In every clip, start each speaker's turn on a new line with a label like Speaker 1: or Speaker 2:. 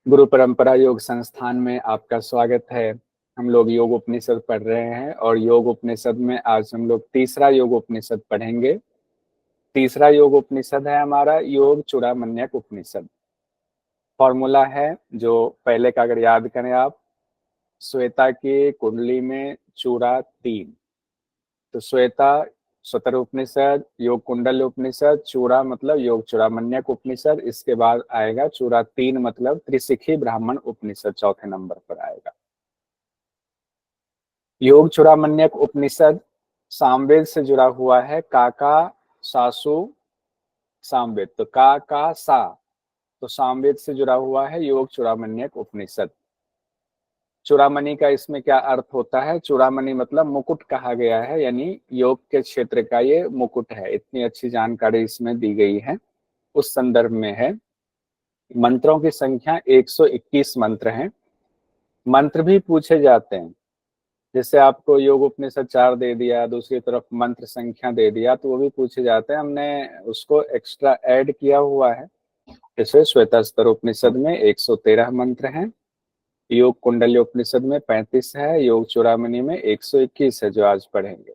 Speaker 1: गुरु परंपरा योग संस्थान में आपका स्वागत है। हम लोग योग उपनिषद पढ़ रहे हैं और योग उपनिषद में आज हम लोग तीसरा योग उपनिषद पढ़ेंगे। तीसरा योग उपनिषद है हमारा योग चूड़ामण्यक उपनिषद। फॉर्मूला है जो पहले का अगर याद करें आप, श्वेता की कुंडली में चूड़ा 3, तो श्वेता स्वतर उपनिषद, योग कुंडल उपनिषद, चूड़ा मतलब योग चूड़ामण्यक उपनिषद, इसके बाद आएगा चूड़ा 3 मतलब त्रिशिखी ब्राह्मण उपनिषद चौथे नंबर पर आएगा। योग चूड़ामण्यक उपनिषद सामवेद से जुड़ा हुआ है। काका सासु सामवेद, तो का सा, तो सामवेद से जुड़ा हुआ है योग चूड़ामण्यक उपनिषद। चूड़ामणि का इसमें क्या अर्थ होता है? चूड़ामणि मतलब मुकुट कहा गया है, यानी योग के क्षेत्र का ये मुकुट है। इतनी अच्छी जानकारी इसमें दी गई है, उस संदर्भ में है। मंत्रों की संख्या 121 मंत्र हैं। मंत्र भी पूछे जाते हैं, जैसे आपको योग उपनिषद 4 दे दिया, दूसरी तरफ मंत्र संख्या दे दिया, तो वो भी पूछे जाते हैं। हमने उसको एक्स्ट्रा ऐड किया हुआ है। जैसे श्वेतास्तर उपनिषद में 113 मंत्र हैं, योग कुंडली उपनिषद में 35 है, योग चूड़ामणि में 121 है जो आज पढ़ेंगे।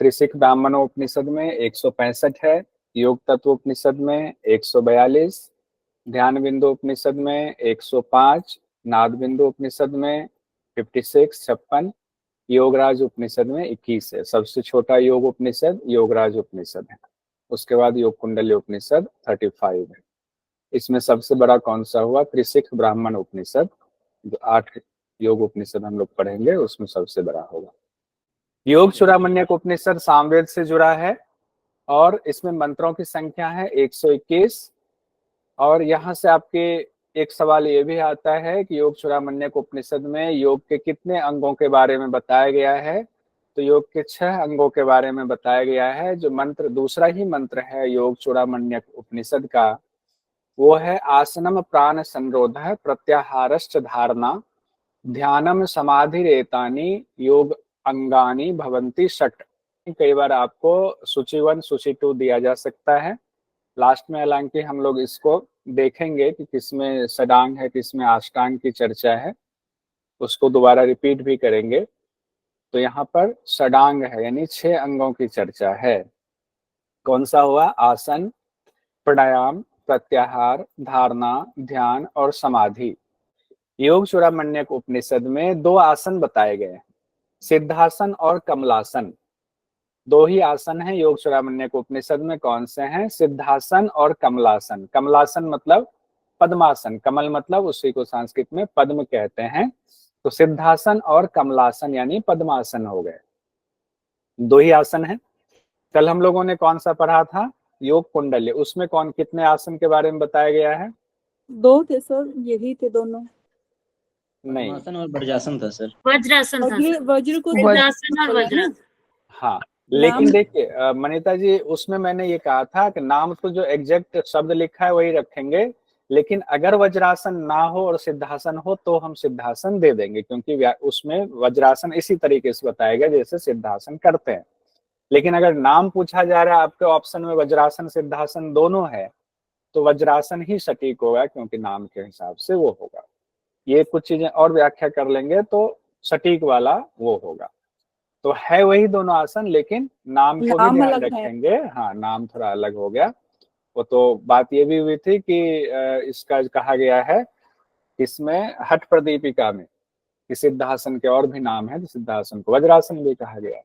Speaker 1: त्रिशिख ब्राह्मण उपनिषद में 165 है, योग तत्व उपनिषद में 142, ध्यान बिंदु उपनिषद में 105, नाद बिंदु उपनिषद में 56 योगराज उपनिषद में 21 है। सबसे छोटा योग उपनिषद योगराज उपनिषद है। उसके बाद योग कुंडली उपनिषद 35 है। इसमें सबसे बड़ा कौन सा हुआ? त्रिशिख ब्राह्मण उपनिषद, जो 8 योग उपनिषद हम लोग पढ़ेंगे उसमें सबसे बड़ा होगा। योग चूड़ामण्यक उपनिषद सामवेद से जुड़ा है और इसमें मंत्रों की संख्या है 121। और यहाँ से आपके एक सवाल ये भी आता है कि योग चूड़ामण्यक उपनिषद में योग के कितने अंगों के बारे में बताया गया है? तो योग के 6 अंगों के बारे में बताया गया है। जो मंत्र दूसरा ही मंत्र है योग चूड़ामण्यक उपनिषद का, वो है आसनम प्राण संरोध प्रत्याहारश्च धारणा ध्यानम समाधिरेतानि योग अंगानी भवंती षट। कई बार आपको सूची 1 सूची 2 दिया जा सकता है लास्ट में, हालांकि हम लोग इसको देखेंगे कि किसमें षडांग है, किसमें अष्टांग की चर्चा है, उसको दोबारा रिपीट भी करेंगे। तो यहाँ पर षडांग है, यानी 6 अंगों की चर्चा है। कौन सा हुआ? आसन, प्राणायाम, प्रत्याहार, धारणा, ध्यान और समाधि। योग चूड़ामण्यक उपनिषद में 2 आसन बताए गए हैं, सिद्धासन और कमलासन। 2 ही आसन हैं योग चूड़ामण्यक उपनिषद में। कौन से हैं? सिद्धासन और कमलासन। कमलासन मतलब पद्मासन, कमल मतलब उसी को संस्कृत में पद्म कहते हैं। तो सिद्धासन और कमलासन यानी पद्मासन हो गए। 2 ही आसन हैं। कल हम लोगों ने कौन सा पढ़ा था? योग कुंडली, उसमें कौन कितने आसन के बारे में बताया गया है?
Speaker 2: 2 थे सर, यही थे दोनों।
Speaker 1: नहीं,
Speaker 3: पद्मासन और वज्रासन था सर।
Speaker 4: वज्रासन था सर।
Speaker 2: वज्र को
Speaker 4: सिद्धासन और वज्रासन।
Speaker 1: हाँ, लेकिन देखिए मनीता जी, उसमें मैंने ये कहा था कि नाम तो जो एग्जैक्ट शब्द लिखा है वही रखेंगे, लेकिन अगर वज्रासन ना हो और सिद्धासन हो तो हम सिद्धासन दे देंगे, क्योंकि उसमें वज्रासन इसी तरीके से बताएगा जैसे सिद्धासन करते हैं। लेकिन अगर नाम पूछा जा रहा है आपके ऑप्शन में वज्रासन सिद्धासन दोनों है, तो वज्रासन ही सटीक होगा, क्योंकि नाम के हिसाब से वो होगा। ये कुछ चीजें और व्याख्या कर लेंगे तो सटीक वाला वो होगा। तो है वही दोनों आसन, लेकिन नाम को भी ध्यान रखेंगे। हाँ, नाम थोड़ा अलग हो गया। वो तो बात ये भी हुई थी कि इसका कहा गया है इसमें हठ प्रदीपिका में कि सिद्धासन के और भी नाम है, तो सिद्धासन को वज्रासन भी कहा गया।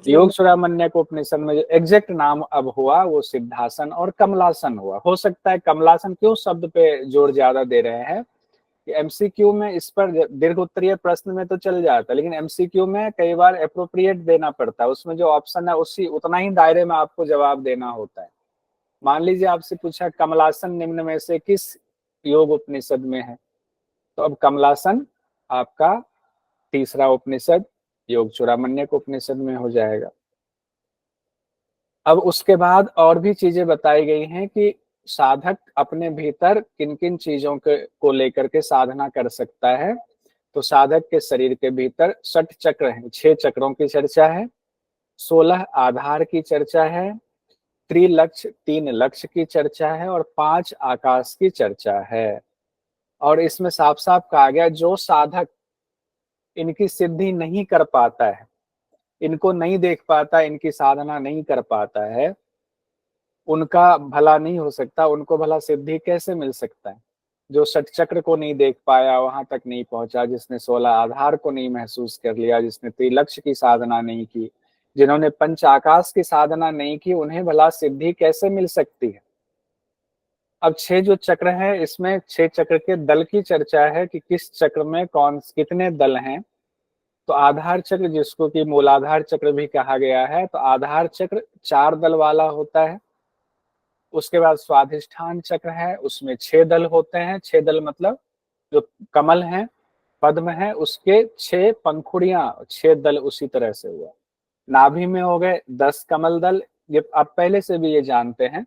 Speaker 1: योग चूड़ामण्यक उपनिषद में जो एग्जैक्ट नाम अब हुआ वो सिद्धासन और कमलासन हुआ। हो सकता है कमलासन क्यों शब्द पे जोर ज्यादा दे रहे हैं, एमसीक्यू में इस पर दीर्घ उत्तरीय प्रश्न में तो चल जाता है, लेकिन एमसीक्यू में कई बार अप्रोप्रिएट देना पड़ता है। उसमें जो ऑप्शन है उसी उतना ही दायरे में आपको जवाब देना होता है। मान लीजिए आपसे पूछा कमलासन निम्न में से किस योग उपनिषद में है, तो अब कमलासन आपका तीसरा उपनिषद योग चूड़ामण्यक उपनिषद में हो जाएगा। अब उसके बाद और भी चीजें बताई गई हैं कि साधक अपने भीतर किन किन चीजों को लेकर के साधना कर सकता है। तो साधक के शरीर के भीतर 60 चक्र हैं, 6 चक्रों की चर्चा है, 16 आधार की चर्चा है, त्रिलक्ष्य 3 लक्ष्य की चर्चा है और 5 आकाश की चर्चा है। और इसमें साफ साफ कहा गया जो साधक इनकी सिद्धि नहीं कर पाता है, इनको नहीं देख पाता, इनकी साधना नहीं कर पाता है, उनका भला नहीं हो सकता, उनको भला सिद्धि कैसे मिल सकता है। जो षट चक्र को नहीं देख पाया, वहां तक नहीं पहुंचा, जिसने 16 आधार को नहीं महसूस कर लिया, जिसने त्रिलक्ष्य की साधना नहीं की, जिन्होंने पंच आकाश की साधना नहीं की, उन्हें भला सिद्धि कैसे मिल सकती है। अब 6 जो चक्र है, इसमें 6 चक्र के दल की चर्चा है कि किस चक्र में कौन कितने दल हैं। तो आधार चक्र, जिसको कि मूलाधार चक्र भी कहा गया है, तो आधार चक्र 4 दल वाला होता है। उसके बाद स्वाधिष्ठान चक्र है, उसमें 6 दल होते हैं। 6 दल मतलब जो कमल है, पद्म है, उसके 6 पंखुड़ियां, 6 दल उसी तरह से हुआ। नाभि में हो गए 10 कमल दल, ये आप पहले से भी ये जानते हैं।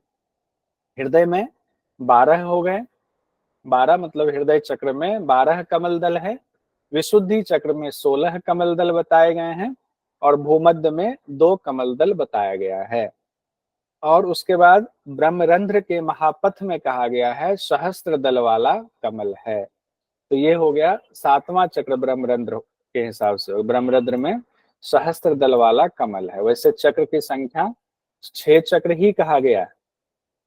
Speaker 1: हृदय में 12 हो गए, 12 मतलब हृदय चक्र में 12 कमल दल है। विशुद्धि चक्र में 16 कमल दल बताए गए हैं और भूमध्य में 2 कमल दल बताया गया है। और उसके बाद ब्रह्मरंध्र के महापथ में कहा गया है सहस्त्र दल वाला कमल है। तो ये हो गया 7वां चक्र ब्रह्मरंध्र के हिसाब से, ब्रह्मरंध्र में सहस्त्र दल वाला कमल है। वैसे चक्र की संख्या 6 चक्र ही कहा गया है,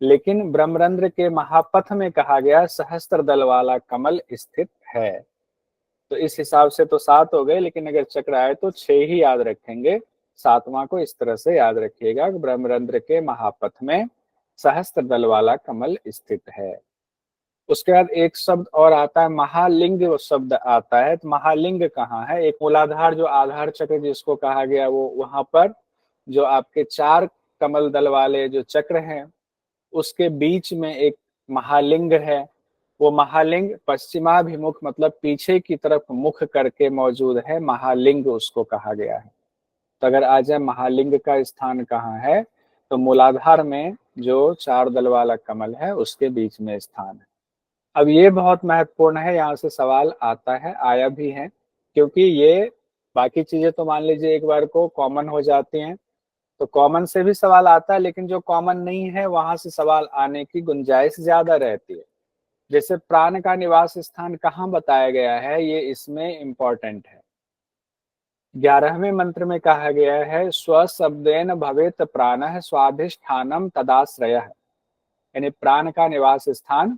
Speaker 1: लेकिन ब्रह्मरंध्र के महापथ में कहा गया सहस्त्र दल वाला कमल स्थित है। तो इस हिसाब से तो 7 हो गए, लेकिन अगर चक्र आए तो 6 ही याद रखेंगे। 7वां को इस तरह से याद रखिएगा, ब्रह्मरंध्र के महापथ में सहस्त्र दल वाला कमल स्थित है। उसके बाद एक शब्द और आता है महालिंग, वो शब्द आता है। तो महालिंग कहाँ है? एक मूलाधार जो आधार चक्र जिसको कहा गया, वो वहां पर जो आपके 4 कमल दल वाले जो चक्र हैं, उसके बीच में एक महालिंग है। वो महालिंग पश्चिमाभिमुख मतलब पीछे की तरफ मुख करके मौजूद है, महालिंग उसको कहा गया है। तो अगर आ जाए महालिंग का स्थान कहाँ है, तो मूलाधार में जो 4 दल वाला कमल है उसके बीच में स्थान है। अब ये बहुत महत्वपूर्ण है, यहाँ से सवाल आता है, आया भी है, क्योंकि ये बाकी चीजें तो मान लीजिए एक बार को कॉमन हो जाती हैं, तो कॉमन से भी सवाल आता है, लेकिन जो कॉमन नहीं है वहां से सवाल आने की गुंजाइश ज्यादा रहती है। जैसे प्राण का निवास स्थान कहाँ बताया गया है, ये इसमें इंपॉर्टेंट है। 11वें मंत्र में कहा गया है स्वशब्देन भवेत प्राणः स्वाधिष्ठानम तदाश्रय, यानी प्राण का निवास स्थान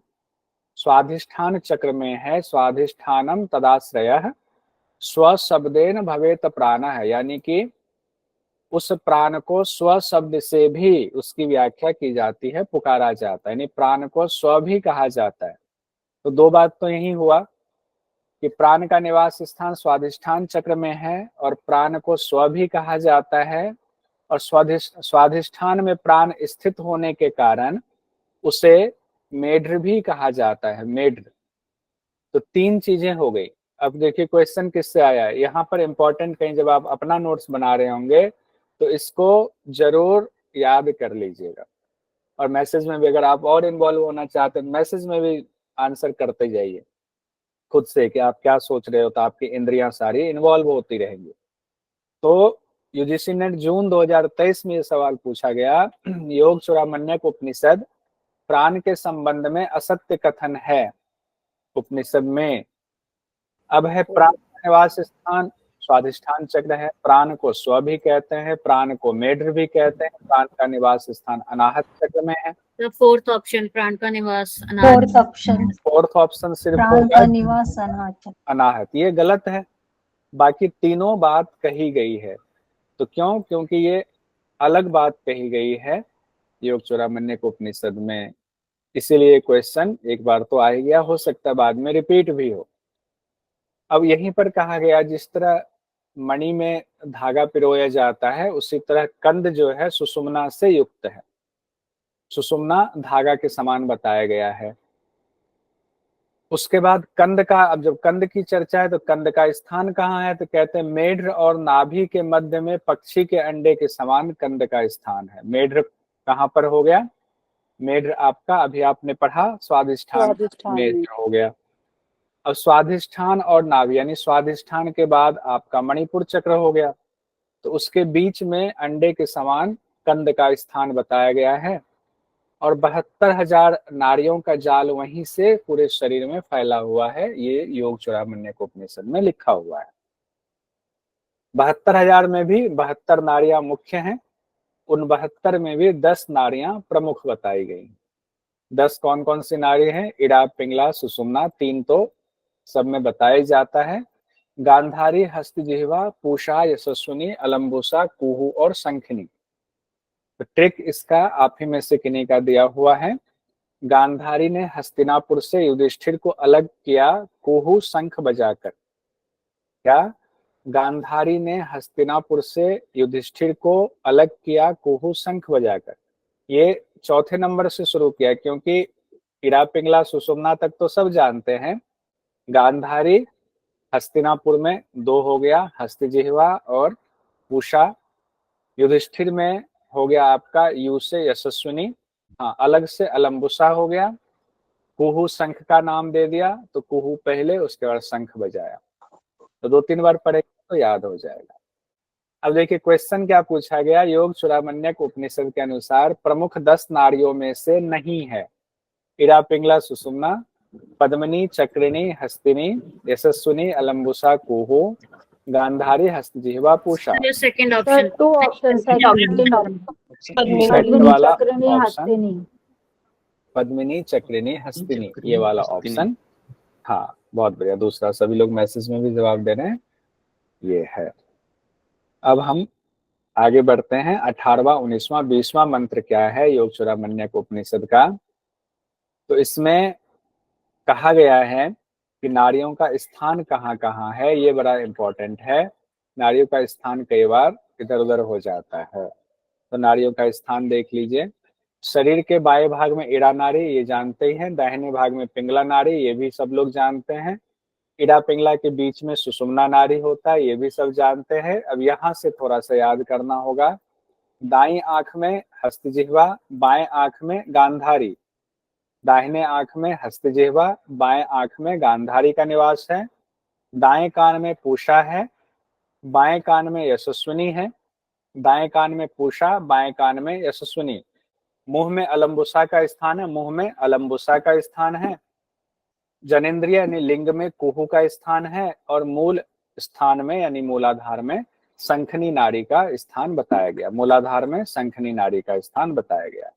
Speaker 1: स्वाधिष्ठान चक्र में है। स्वाधिष्ठानम तदाश्रय स्वशब्देन भवेत प्राणः, यानी कि उस प्राण को स्व शब्द से भी उसकी व्याख्या की जाती है, पुकारा जाता है, यानी प्राण को स्व भी कहा जाता है। तो 2 बात तो यही हुआ कि प्राण का निवास स्थान स्वाधिष्ठान चक्र में है और प्राण को स्व भी कहा जाता है, और स्वाधिष्ठान में प्राण स्थित होने के कारण उसे मेढ्र भी कहा जाता है, मेढ्र। तो 3 चीजें हो गई। अब देखिए क्वेश्चन किससे आया है यहाँ पर, इंपॉर्टेंट, कहीं जब आप अपना नोट्स बना रहे होंगे तो इसको जरूर याद कर लीजिएगा। और मैसेज में भी अगर आप और इन्वॉल्व होना चाहते हैं, मैसेज में भी आंसर करते जाइए खुद से कि आप क्या सोच रहे हो, तो आपकी इंद्रियां सारी इन्वॉल्व होती रहेंगी। तो यूजीसी नेट जून 2023 में ये सवाल पूछा गया, योग चूड़ामण्यक उपनिषद प्राण के संबंध में असत्य कथन है उपनिषद में। अब है प्राण का निवास स्थान स्वाधिष्ठान चक्र है, प्राण को स्व भी कहते हैं, प्राण को मेढ्र भी कहते हैं, प्राण का निवास स्थान अनाहत चक्र में है।
Speaker 4: The fourth option, प्राण का निवास अनाहत।
Speaker 1: फोर्थ ऑप्शन सिर्फ
Speaker 2: प्राण का निवास अनाहत।
Speaker 1: अनाहत, ये गलत है। बाकी तीनों बात कही गई है। तो क्यों? क्योंकि ये अलग बात कही गई है योग चूड़ामण्यक उपनिषद में, इसीलिए क्वेश्चन एक बार तो आ गया, हो सकता है बाद में रिपीट भी हो। अब यहीं पर कहा गया जिस तरह मणि में धागा पिरोया जाता है, उसी तरह कंद जो है सुषुम्ना से युक्त है। सुषुम्ना धागा के समान बताया गया है। उसके बाद कंद का, अब जब कंद की चर्चा है तो कंद का स्थान कहाँ है, तो कहते हैं मेढ्र और नाभि के मध्य में पक्षी के अंडे के समान कंद का स्थान है। मेढ्र कहाँ पर हो गया? मेढ्र आपका अभी आपने पढ़ा स्वाधिष्ठान मेढ्र हो गया। अब स्वाधिष्ठान और नाभि यानी स्वाधिष्ठान के बाद आपका मणिपुर चक्र हो गया, तो उसके बीच में अंडे के समान कंद का स्थान बताया गया है। और 72,000 नाड़ियों का जाल वहीं से पूरे शरीर में फैला हुआ है, ये योग चूड़ामणि उपनिषद में लिखा हुआ है। 72,000 में भी 72 नाड़ियां मुख्य हैं, उन 72 में भी 10 नाड़ियां प्रमुख बताई गई। 10 कौन कौन सी नाड़ी हैं? इड़ा, पिंगला, सुषुम्ना, 3 तो सब में बताया जाता है। गांधारी, हस्तजिह्वा, पूषा, यशस्विनी, अलंबुसा, कुहू और शंखिनी। तो ट्रिक इसका आप ही में से किन्हीं का दिया हुआ है। गांधारी ने हस्तिनापुर से युधिष्ठिर को अलग किया कुहू शंख बजाकर। क्या? गांधारी ने हस्तिनापुर से युधिष्ठिर को अलग किया कुहू शंख बजाकर। ये चौथे नंबर से शुरू किया, क्योंकि इड़ा, पिंगला, सुषुम्ना तक तो सब जानते हैं। गांधारी हस्तिनापुर में 2 हो गया, हस्तजिह्वा और पूषा। युधिष्ठिर में हो गया आपका यू से यशस्विनी, हाँ अलग से अलंबुसा हो गया। कुहू शंख का नाम दे दिया, तो कुहू पहले, उसके बाद शंख बजाया। तो 2-3 बार पढ़ेगा तो याद हो जाएगा। अब देखिए क्वेश्चन क्या पूछा गया। योग चूड़ामण्यक उपनिषद के अनुसार प्रमुख 10 नाड़ियों में से नहीं है। इड़ा, पिंगला, सुषुम्ना, पद्मिनी, चक्रिणी, हस्तिनी, यशस्विनी, अलंबुसा, कुहू, गांधारी, हस्तजिह्वा, पूषा।
Speaker 4: ये second
Speaker 2: sir
Speaker 4: option.
Speaker 2: 2 option
Speaker 1: second वाला ऑप्शन
Speaker 2: हस्तिनी।
Speaker 1: पद्मिनी, चक्रिणी, हस्तिनी, ये वाला ऑप्शन। हाँ बहुत बढ़िया। दूसरा, सभी लोग मैसेज में भी जवाब दे रहे हैं, ये है। अब हम आगे बढ़ते हैं। 18वां, 19वां, 20वां मंत्र क्या है योग चूड़ामण्यक उपनिषद का? तो इसमें कहा गया है कि नारियों का स्थान कहाँ कहाँ है, ये बड़ा इंपॉर्टेंट है। नारियों का स्थान कई बार इधर उधर हो जाता है, तो नारियों का स्थान देख लीजिए। शरीर के बाएं भाग में इड़ा नाड़ी, ये जानते ही हैं। दाहिने भाग में पिंगला नाड़ी, ये भी सब लोग जानते हैं। इड़ा पिंगला के बीच में सुषुम्ना नाड़ी होता है, ये भी सब जानते हैं। अब यहाँ से थोड़ा सा याद करना होगा। दाईं आंख में हस्तजिह्वा, बाएं आंख में गांधारी। दाहिने आंख में हस्तजिह्वा, बाएं आंख में गांधारी का निवास है। दाएं कान में पूषा है, बाएं कान में यशस्विनी है। दाएं कान में पूषा, बाएं कान में यशस्विनी। मुंह में अलंबुसा का स्थान है, मुंह में अलंबुसा का स्थान है। जनेंद्रिय यानी लिंग में कुहू का स्थान है, और मूल स्थान में यानी मूलाधार में शंखनी नाड़ी का स्थान बताया गया। मूलाधार में शंखनी नाड़ी का स्थान बताया गया।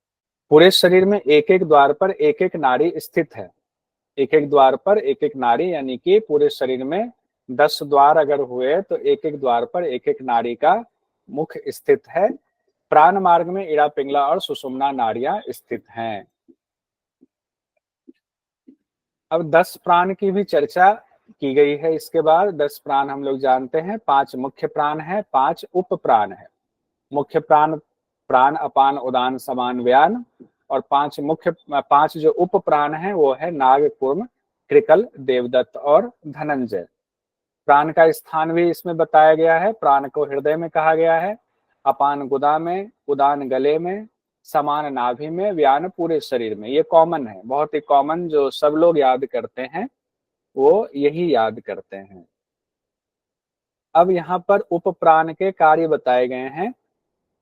Speaker 1: पूरे शरीर में एक एक द्वार पर एक एक नाड़ी स्थित है। एक एक द्वार पर एक एक नाड़ी, यानी कि पूरे शरीर में 10 द्वार अगर हुए तो एक एक द्वार पर एक एक नाड़ी का मुख स्थित है। प्राण मार्ग में इड़ा, पिंगला और सुषुम्ना नाड़ियां स्थित हैं। अब 10 प्राण की भी चर्चा की गई है। इसके बाद 10 प्राण हम लोग जानते हैं। 5 मुख्य प्राण है, 5 उप प्राण है। मुख्य प्राण प्राण, अपान, उदान, समान, व्यान। और 5 जो उप प्राण है वो है नाग, कूर्म, कृकल, देवदत्त और धनंजय। प्राण का स्थान भी इसमें बताया गया है। प्राण को हृदय में कहा गया है, अपान गुदा में, उदान गले में, समान नाभि में, व्यान पूरे शरीर में। ये कॉमन है, बहुत ही कॉमन, जो सब लोग याद करते हैं वो यही याद करते हैं। अब यहाँ पर उप प्राण के कार्य बताए गए हैं।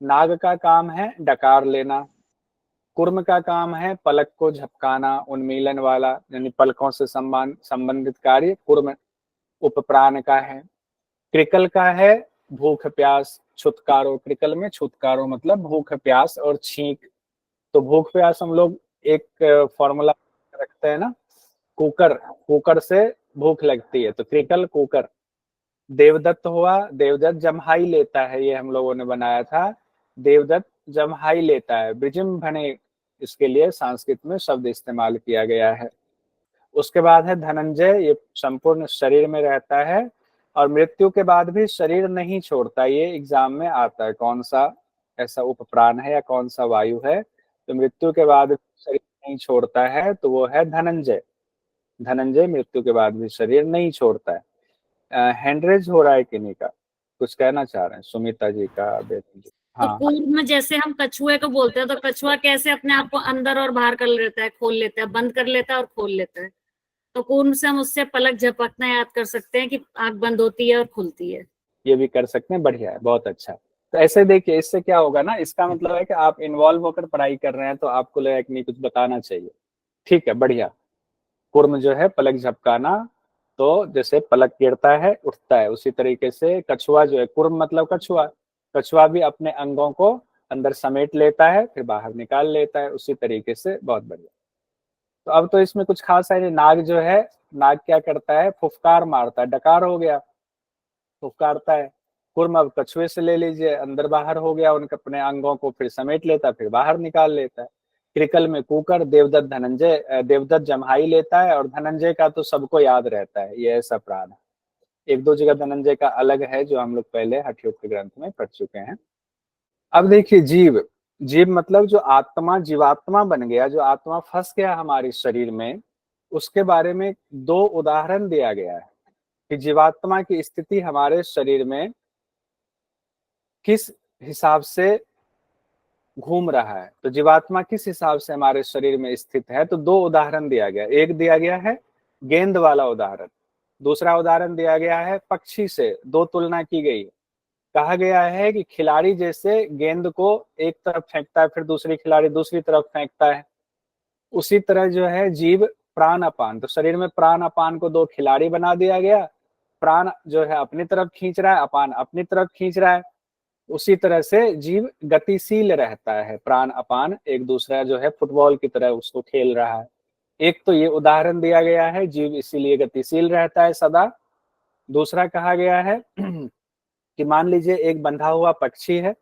Speaker 1: नाग का काम है डकार लेना। कुर्म का काम है पलक को झपकाना, उन्मीलन वाला, यानी पलकों से संबंधित कार्य कुर्म उप प्राण का है। कृकल का है भूख प्यास, छुटकारो। कृकल में छुटकारो मतलब भूख प्यास और छींक। तो भूख प्यास हम लोग एक फॉर्मूला रखते हैं ना, कुकर, कुकर से भूख लगती है, तो कृकल कुकर। देवदत्त हुआ, देवदत्त जम्हाई लेता है, ये हम लोगों ने बनाया था। देवदत्त जम्हाई लेता है, ब्रिजिम भने, इसके लिए संस्कृत में शब्द इस्तेमाल किया गया है। उसके बाद है धनंजय, ये संपूर्ण शरीर में रहता है और मृत्यु के बाद भी शरीर नहीं छोड़ता। ये एग्जाम में आता है, कौन सा ऐसा उप प्राण है या कौन सा वायु है तो मृत्यु के बाद शरीर नहीं छोड़ता है, तो वो है धनंजय। धनंजय मृत्यु के बाद भी शरीर नहीं छोड़ता है। हैंडरेज हो रहा है किन्हीं का, कुछ कहना चाह रहे हैं? सुमिता जी का, बेटी जी।
Speaker 4: तो
Speaker 1: हाँ
Speaker 4: पूर्व में जैसे हम कछुए को बोलते हैं, तो कछुआ कैसे अपने आप को अंदर और बाहर कर लेता है, खोल लेता है, बंद कर लेता है और खोल लेता है। तो कूर्म से हम उससे पलक झपकना याद कर सकते हैं कि आंख बंद होती है और खुलती है।
Speaker 1: ये भी कर सकते हैं, बढ़िया है, बहुत अच्छा। तो ऐसे देखिए, इससे क्या होगा ना, इसका मतलब है कि आप इन्वॉल्व होकर पढ़ाई कर रहे हैं तो आपको लगेगा कि नहीं कुछ बताना चाहिए। ठीक है, बढ़िया। कुर्म जो है पलक झपकाना, तो जैसे पलक गिरता है उठता है, उसी तरीके से कछुआ जो है, कुर्म मतलब कछुआ, कछुआ भी अपने अंगों को अंदर समेट लेता है फिर बाहर निकाल लेता है, उसी तरीके से। बहुत बढ़िया। तो अब तो इसमें कुछ खास है नहीं। नाग जो है, नाग क्या करता है, फुफकार मारता है, डकार हो गया, फुफकारता है। कुर्म अब कछुए से ले लीजिए, अंदर बाहर हो गया, उनके अपने अंगों को फिर समेट लेता है फिर बाहर निकाल लेता है। क्रिकल में कुकर, देवदत्त धनंजय, देवदत्त जम्हाई लेता है, और धनंजय का तो सबको याद रहता है, ये ऐसा प्राण है। एक दो जगह धनंजय का अलग है जो हम लोग पहले हठयोग के ग्रंथ में पढ़ चुके हैं। अब देखिए जीव, जीव मतलब जो आत्मा, जीवात्मा बन गया, जो आत्मा फंस गया हमारे शरीर में, उसके बारे में दो उदाहरण दिया गया है कि जीवात्मा की स्थिति हमारे शरीर में किस हिसाब से घूम रहा है। तो जीवात्मा किस हिसाब से हमारे शरीर में स्थित है, तो दो उदाहरण दिया गया। एक दिया गया है गेंद वाला उदाहरण, दूसरा उदाहरण दिया गया है पक्षी से। दो तुलना की गई, कहा गया है कि खिलाड़ी जैसे गेंद को एक तरफ फेंकता है फिर दूसरी खिलाड़ी दूसरी तरफ फेंकता है, उसी तरह जो है जीव प्राण अपान, तो शरीर में प्राण अपान को दो खिलाड़ी बना दिया गया। प्राण जो है अपनी तरफ खींच रहा है, अपान अपनी तरफ खींच रहा है। उसी तरह से जीव गतिशील रहता है, प्राण अपान एक दूसरा जो है फुटबॉल की तरह उसको खेल रहा है। एक तो ये उदाहरण दिया गया है, जीव इसीलिए गतिशील रहता है सदा। दूसरा कहा गया है कि मान लीजिए एक बंधा हुआ पक्षी है,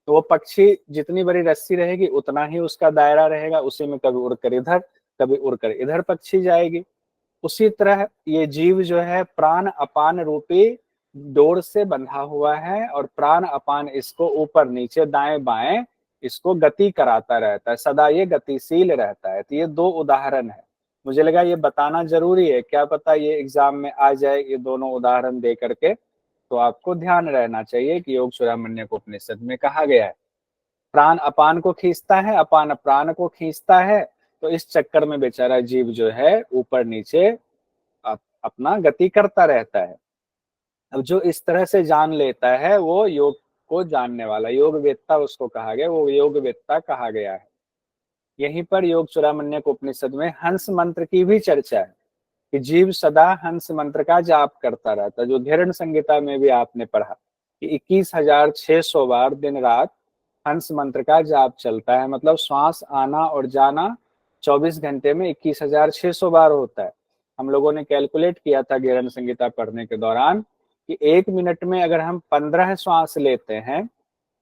Speaker 1: तो वो पक्षी जितनी बड़ी रस्सी रहेगी उतना ही उसका दायरा रहेगा, उसी में कभी उड़कर इधर कभी उड़कर इधर पक्षी जाएगी। उसी तरह ये जीव जो है प्राण अपान रूपी डोर से बंधा हुआ है, और प्राण अपान इसको ऊपर नीचे दाएं बाएं इसको गति कराता रहता है, सदा ये गतिशील रहता है। तो ये दो उदाहरण है, मुझे लगा ये बताना जरूरी है, क्या पता ये एग्जाम में आ जाए ये दोनों उदाहरण दे करके। तो आपको ध्यान रहना चाहिए कि योग चूड़ामणि उपनिषद में कहा गया है प्राण अपान को खींचता है, अपान प्राण को खींचता है, तो इस चक्कर में बेचारा जीव जो है ऊपर नीचे अपना गति करता रहता है। अब जो इस तरह से जान लेता है वो योग को जानने वाला, योग वेत्ता उसको कहा गया, वो योग वेत्ता कहा गया है। यहीं पर योग चूड़ामणि उपनिषद में हंस मंत्र की भी चर्चा है कि जीव सदा हंस मंत्र का जाप करता रहता है, जो धैर्य संहिता में भी आपने पढ़ा कि 21,600 बार दिन रात हंस मंत्र का जाप चलता है। मतलब श्वास आना और जाना 24 घंटे में 21,600 बार होता है। हम लोगों ने कैलकुलेट किया था गहरन संहिता पढ़ने के दौरान कि 1 मिनट में अगर हम 15 श्वास लेते हैं,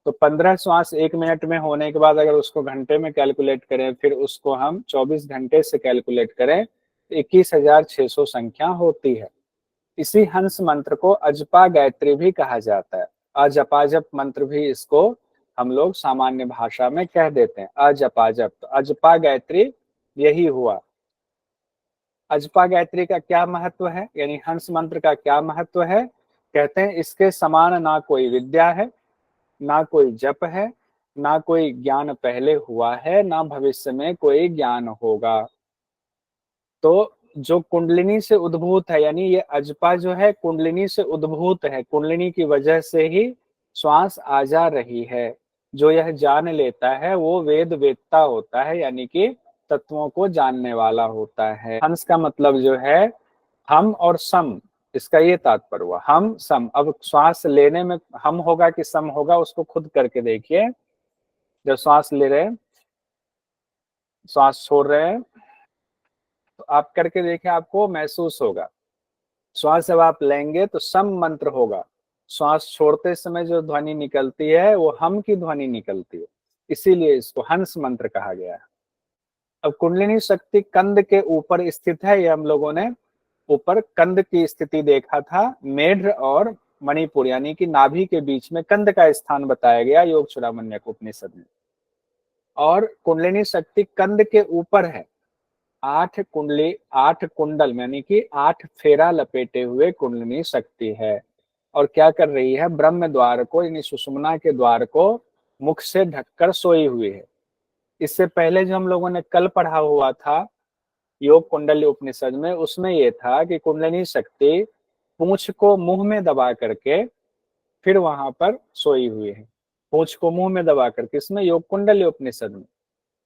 Speaker 1: तो 15 श्वास 1 मिनट में होने के बाद अगर उसको घंटे में कैलकुलेट करें, फिर उसको हम 24 घंटे से कैलकुलेट करें, 21,600 संख्या होती है। इसी हंस मंत्र को अजपा गायत्री भी कहा जाता है। अजपाजप मंत्र भी इसको हम लोग सामान्य भाषा में कह देते हैं, अजपाजप। तो अजपा गायत्री यही हुआ। अजपा गायत्री का क्या महत्व है, यानी हंस मंत्र का क्या महत्व है? कहते हैं इसके समान ना कोई विद्या है, ना कोई जप है, ना कोई ज्ञान पहले हुआ है, ना भविष्य में कोई ज्ञान होगा। तो जो कुंडलिनी से उद्भूत है, यानी ये अजपा जो है कुंडलिनी से उद्भूत है, कुंडलिनी की वजह से ही श्वास आ जा रही है। जो यह जान लेता है वो वेद वेत्ता होता है, यानी कि तत्वों को जानने वाला होता है। हंस का मतलब जो है हम और सम, इसका ये तात्पर्य हुआ हम सम। अब श्वास लेने में हम होगा कि सम होगा, उसको खुद करके देखिए। जब श्वास ले रहे हैं, श्वास छोड़ रहे हैं, तो आप करके देखिए, आपको महसूस होगा। श्वास जब आप लेंगे तो सम मंत्र होगा, श्वास छोड़ते समय जो ध्वनि निकलती है वो हम की ध्वनि निकलती है, इसीलिए इसको हंस मंत्र कहा गया है। अब कुंडलिनी शक्ति कंद के ऊपर स्थित है, ये हम लोगों ने ऊपर कंद की स्थिति देखा था। मेढ्र और मणिपुर यानी कि नाभि के बीच में कंद का स्थान बताया गया योग चूड़ामणि उपनिषद में। और कुंडलिनी शक्ति कंद के ऊपर है। 8 कुंडली, 8 कुंडल यानी कि 8 फेरा लपेटे हुए कुंडलिनी शक्ति है। और क्या कर रही है? ब्रह्म द्वार को यानी सुषुम्ना के द्वार को मुख से ढककर सोई हुई है। इससे पहले जो हम लोगों ने कल पढ़ा हुआ था योग कुंडली उपनिषद में, उसमें यह था कि कुंडलिनी शक्ति पूंछ को मुंह में दबा करके फिर वहां पर सोई हुई है। पूंछ को मुंह में दबाकर, किसमें? योग कुंडली उपनिषद में।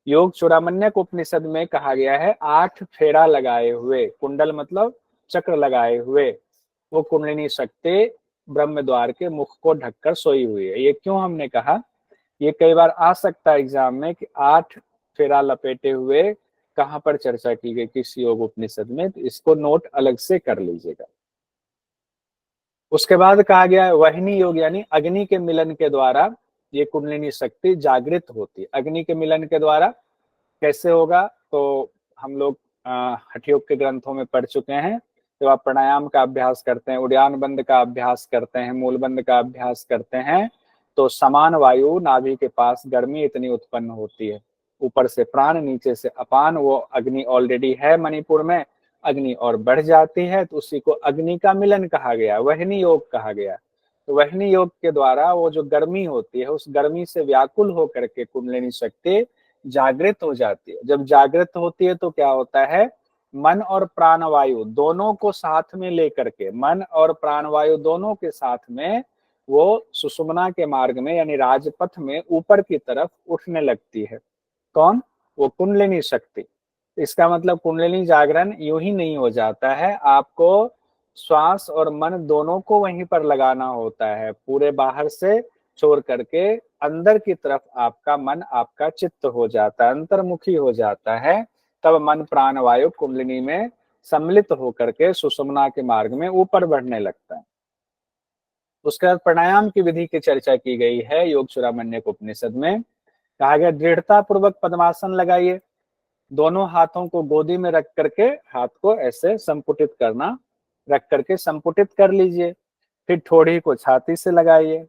Speaker 1: योग चूड़ामण्यक उपनिषद में कहा गया है 8 फेरा लगाए हुए, कुंडल मतलब चक्र लगाए हुए, वो कुंडलिनी शक्ति ब्रह्म द्वार के मुख को ढककर सोई हुई है। ये क्यों हमने कहा? ये कई बार आ सकता है एग्जाम में कि 8 फेरा लपेटे हुए कहां पर चर्चा की गई, किस योग उपनिषद में, तो इसको नोट अलग से कर लीजिएगा। उसके बाद कहा गया है वाहिनी योग, यानी अग्नि के मिलन के द्वारा ये कुंडलिनी शक्ति जागृत होती है। अग्नि के मिलन के द्वारा कैसे होगा? तो हम लोग हठ योग के ग्रंथों में पढ़ चुके हैं। जब आप प्राणायाम का अभ्यास करते हैं, उड़ान बंद का अभ्यास करते हैं, मूल बंद का अभ्यास करते हैं, तो समान वायु नाभि के पास गर्मी इतनी उत्पन्न होती है, ऊपर से प्राण, नीचे से अपान, वो अग्नि ऑलरेडी है मणिपुर में, अग्नि और बढ़ जाती है, तो उसी को अग्नि का मिलन कहा गया, वहनी योग कहा गया। तो वहनी योग के द्वारा वो जो गर्मी होती है, उस गर्मी से व्याकुल होकर के कुंडलिनी शक्ति जागृत हो जाती है। जब जागृत होती है तो क्या होता है? मन और प्राणवायु दोनों को साथ में लेकर के, मन और प्राणवायु दोनों के साथ में वो सुषुम्ना के मार्ग में यानी राजपथ में ऊपर की तरफ उठने लगती है। कौन? वो कुंडलिनी शक्ति। इसका मतलब कुंडलिनी जागरण यूं ही नहीं हो जाता है, आपको श्वास और मन दोनों को वहीं पर लगाना होता है। पूरे बाहर से छोड़ करके अंदर की तरफ आपका मन, आपका चित्त हो जाता है, अंतर्मुखी हो जाता है। तब मन प्राण वायु कुंडलिनी में सम्मिलित होकर के सुषुम्ना के मार्ग में ऊपर बढ़ने लगता है। उसके बाद प्राणायाम की विधि की चर्चा की गई है योग चूड़ामण्यक उपनिषद में। कहा गया दृढ़ता पूर्वक पद्मासन लगाइए, दोनों हाथों को गोदी में रख करके हाथ को ऐसे संपुटित करना, रख करके संपुटित कर लीजिए। फिर ठोड़ी को छाती से लगाइए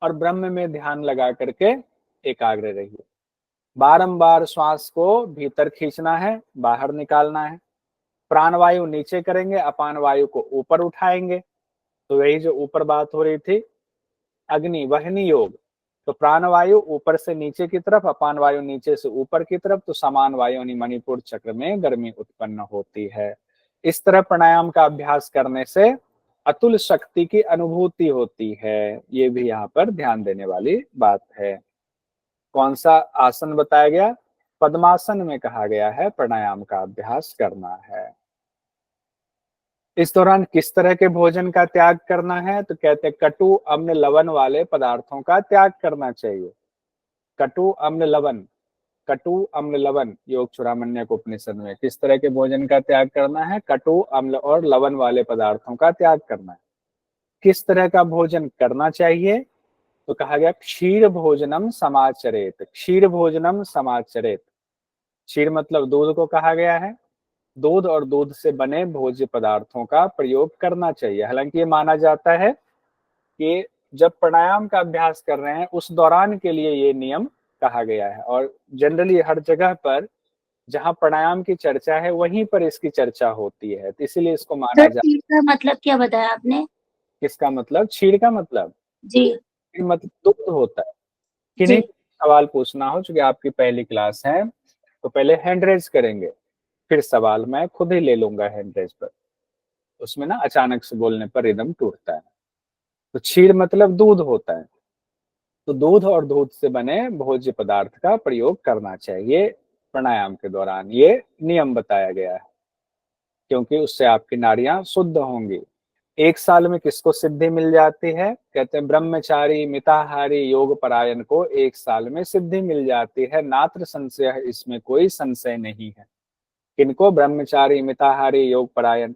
Speaker 1: और ब्रह्म में ध्यान लगा करके एकाग्र रहिए। बारंबार श्वास को भीतर खींचना है, बाहर निकालना है। प्राणवायु नीचे करेंगे, अपान वायु को ऊपर उठाएंगे। तो वही जो ऊपर बात हो रही थी, अग्नि वहनी योग। तो प्राणवायु ऊपर से नीचे की तरफ, अपान वायु नीचे से ऊपर की तरफ, तो समान वायु यानी मणिपुर चक्र में गर्मी उत्पन्न होती है। इस तरह प्राणायाम का अभ्यास करने से अतुल शक्ति की अनुभूति होती है। ये भी यहाँ पर ध्यान देने वाली बात है। कौन सा आसन बताया गया? पद्मासन में कहा गया है प्राणायाम का अभ्यास करना है। इस दौरान किस तरह के भोजन का त्याग करना है? तो कहते हैं कटु अम्ल लवण वाले पदार्थों का त्याग करना चाहिए। कटु अम्ल लवण, कटु अम्ल लवण योग चूड़ामण्यक उपनिषद में किस तरह के भोजन का त्याग करना है? कटु अम्ल और लवण वाले पदार्थों का त्याग करना है। किस तरह का भोजन करना चाहिए? तो कहा गया क्षीर भोजनम समाचरेत, क्षीर भोजनम समाचरेत। क्षीर मतलब दूध को कहा गया है। दूध और दूध से बने भोज्य पदार्थों का प्रयोग करना चाहिए। हालांकि ये माना जाता है कि जब प्राणायाम का अभ्यास कर रहे हैं उस दौरान के लिए ये नियम कहा गया है, और जनरली हर जगह पर जहां प्राणायाम की चर्चा है वहीं पर इसकी चर्चा होती है, तो इसीलिए इसको माना
Speaker 2: सर
Speaker 1: जाता
Speaker 2: क्षीर का मतलब क्या बताया आपने?
Speaker 1: किसका मतलब? क्षीर का मतलब?
Speaker 2: जी
Speaker 1: क्षीर मतलब दूध होता है। किन्हीं
Speaker 2: जी।
Speaker 1: सवाल पूछना हो, चूंकि आपकी पहली क्लास है, तो पहले हैंड रेज करेंगे, फिर सवाल मैं खुद ही ले लूंगा हैंड रेज पर। उसमें ना अचानक से बोलने पर रिदम टूटता है। तो क्षीर मतलब दूध होता है। तो दूध और दूध से बने भोज्य पदार्थ का प्रयोग करना चाहिए प्राणायाम के दौरान, ये नियम बताया गया है, क्योंकि उससे आपकी नाड़ियां शुद्ध होंगी। 1 साल में किसको सिद्धि मिल जाती है? कहते हैं ब्रह्मचारी मिताहारी योग परायण को 1 साल में सिद्धि मिल जाती है, नात्र संशय, इसमें कोई संशय नहीं है। किनको? ब्रह्मचारी मिताहारी योग परायण।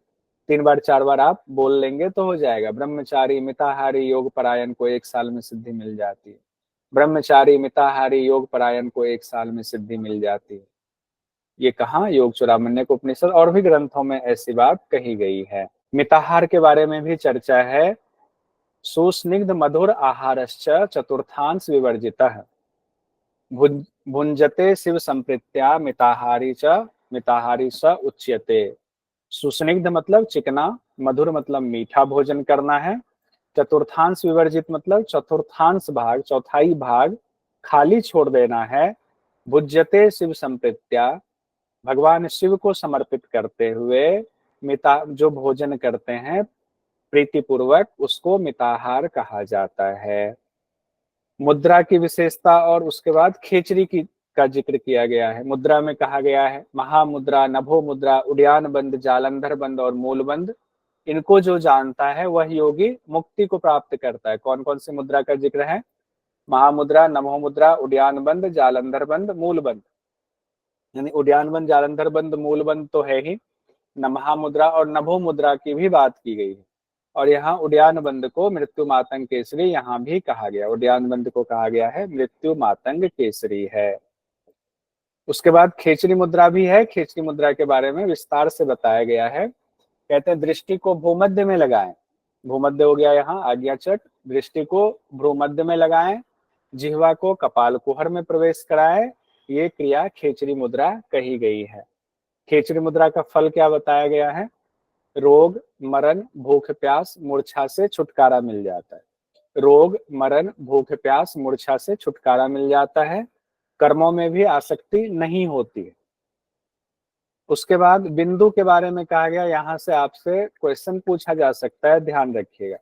Speaker 1: 3 बार 4 बार आप बोल लेंगे तो हो जाएगा। ब्रह्मचारी मिताहारी योग परायण को 1 साल में सिद्धि मिल जाती है। ब्रह्मचारी मिताहारी योग परायण को 1 साल में सिद्धि मिल जाती है। ये कहाँ? योग चूड़ामण्यक उपनिषद और भी ग्रंथों में ऐसी बात कही गई है। मिताहार के बारे में भी चर्चा है। सुस्निग्ध मधुर आहारश्च चतुर्थांश विवर्जितः भुंजते शिव संप्रीत्या मिताहारी च मिताहारी स उच्यते। सुस्निग्ध मतलब चिकना, मधुर मतलब मीठा भोजन करना है। चतुर्थांश विवर्जित मतलब चतुर्थांश भाग, चौथाई भाग खाली छोड़ देना है। भुज्यते शिव संप्रीत्या, भगवान शिव को समर्पित करते हुए मिता जो भोजन करते हैं प्रीति पूर्वक, उसको मिताहार कहा जाता है। मुद्रा की विशेषता और उसके बाद खेचरी की का जिक्र किया गया है। मुद्रा में कहा गया है महामुद्रा, नभो मुद्रा, उड्यान बंद, जालंधर बंद और मूल बंद, इनको जो जानता है वह योगी मुक्ति को प्राप्त करता है। कौन कौन सी मुद्रा का जिक्र है? महामुद्रा, नभो मुद्रा, उड्यान बंद, जालंधर बंद, मूल बंद। यानी उड्यान बंद, जालंधर बंद, मूल बंद तो है ही, न महामुद्रा और नभो मुद्रा की भी बात की गई है। और यहाँ उड्यान बंद को मृत्यु मातंग केसरी यहाँ भी कहा गया, उड्यान बंद को कहा गया है मृत्यु मातंग केसरी है। उसके बाद खेचरी मुद्रा भी है। खेचरी मुद्रा के बारे में विस्तार से बताया गया है। कहते हैं दृष्टि को भूमध्य में लगाएं, भूमध्य हो गया यहाँ आज्ञाचट, दृष्टि को भ्रूमध्य में लगाएं, जिह्वा को कपाल कुहर में प्रवेश कराएं, ये क्रिया खेचरी मुद्रा कही गई है। खेचरी मुद्रा का फल क्या बताया गया है? रोग, मरण, भूख प्यास, मूर्छा से छुटकारा मिल जाता है। रोग, मरण, भूख प्यास, मूर्छा से छुटकारा मिल जाता है। कर्मों में भी आसक्ति नहीं होती है। उसके बाद बिंदु के बारे में कहा गया, यहाँ से आपसे क्वेश्चन पूछा जा सकता है, ध्यान रखिएगा।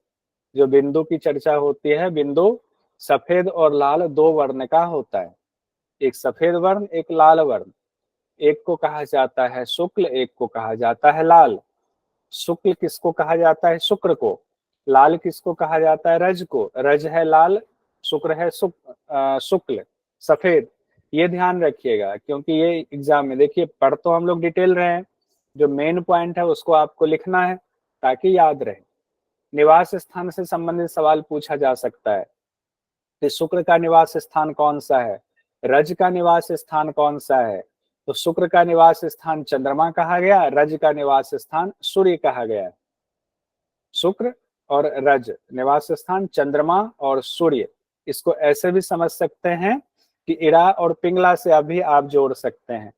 Speaker 1: जो बिंदु की चर्चा होती है, बिंदु सफेद और लाल दो वर्ण का होता है, एक सफेद वर्ण, एक लाल वर्ण। एक को कहा जाता है शुक्ल, एक को कहा जाता है लाल। शुक्ल किसको कहा जाता है? शुक्र को। लाल किसको कहा जाता है? रज को। रज है लाल, शुक्र है शुक्ल, सफेद। ये ध्यान रखिएगा, क्योंकि ये एग्जाम में देखिए, पढ़ तो हम लोग डिटेल रहे हैं, जो मेन पॉइंट है उसको आपको लिखना है ताकि याद रहे। निवास स्थान से संबंधित सवाल पूछा जा सकता है कि शुक्र का निवास स्थान कौन सा है, रज का निवास स्थान कौन सा है। तो शुक्र का निवास स्थान चंद्रमा कहा गया, रज का निवास स्थान सूर्य कहा गया। शुक्र और रज निवास स्थान चंद्रमा और सूर्य। इसको ऐसे भी समझ सकते हैं कि इड़ा और पिंगला से अभी आप जोड़ सकते हैं।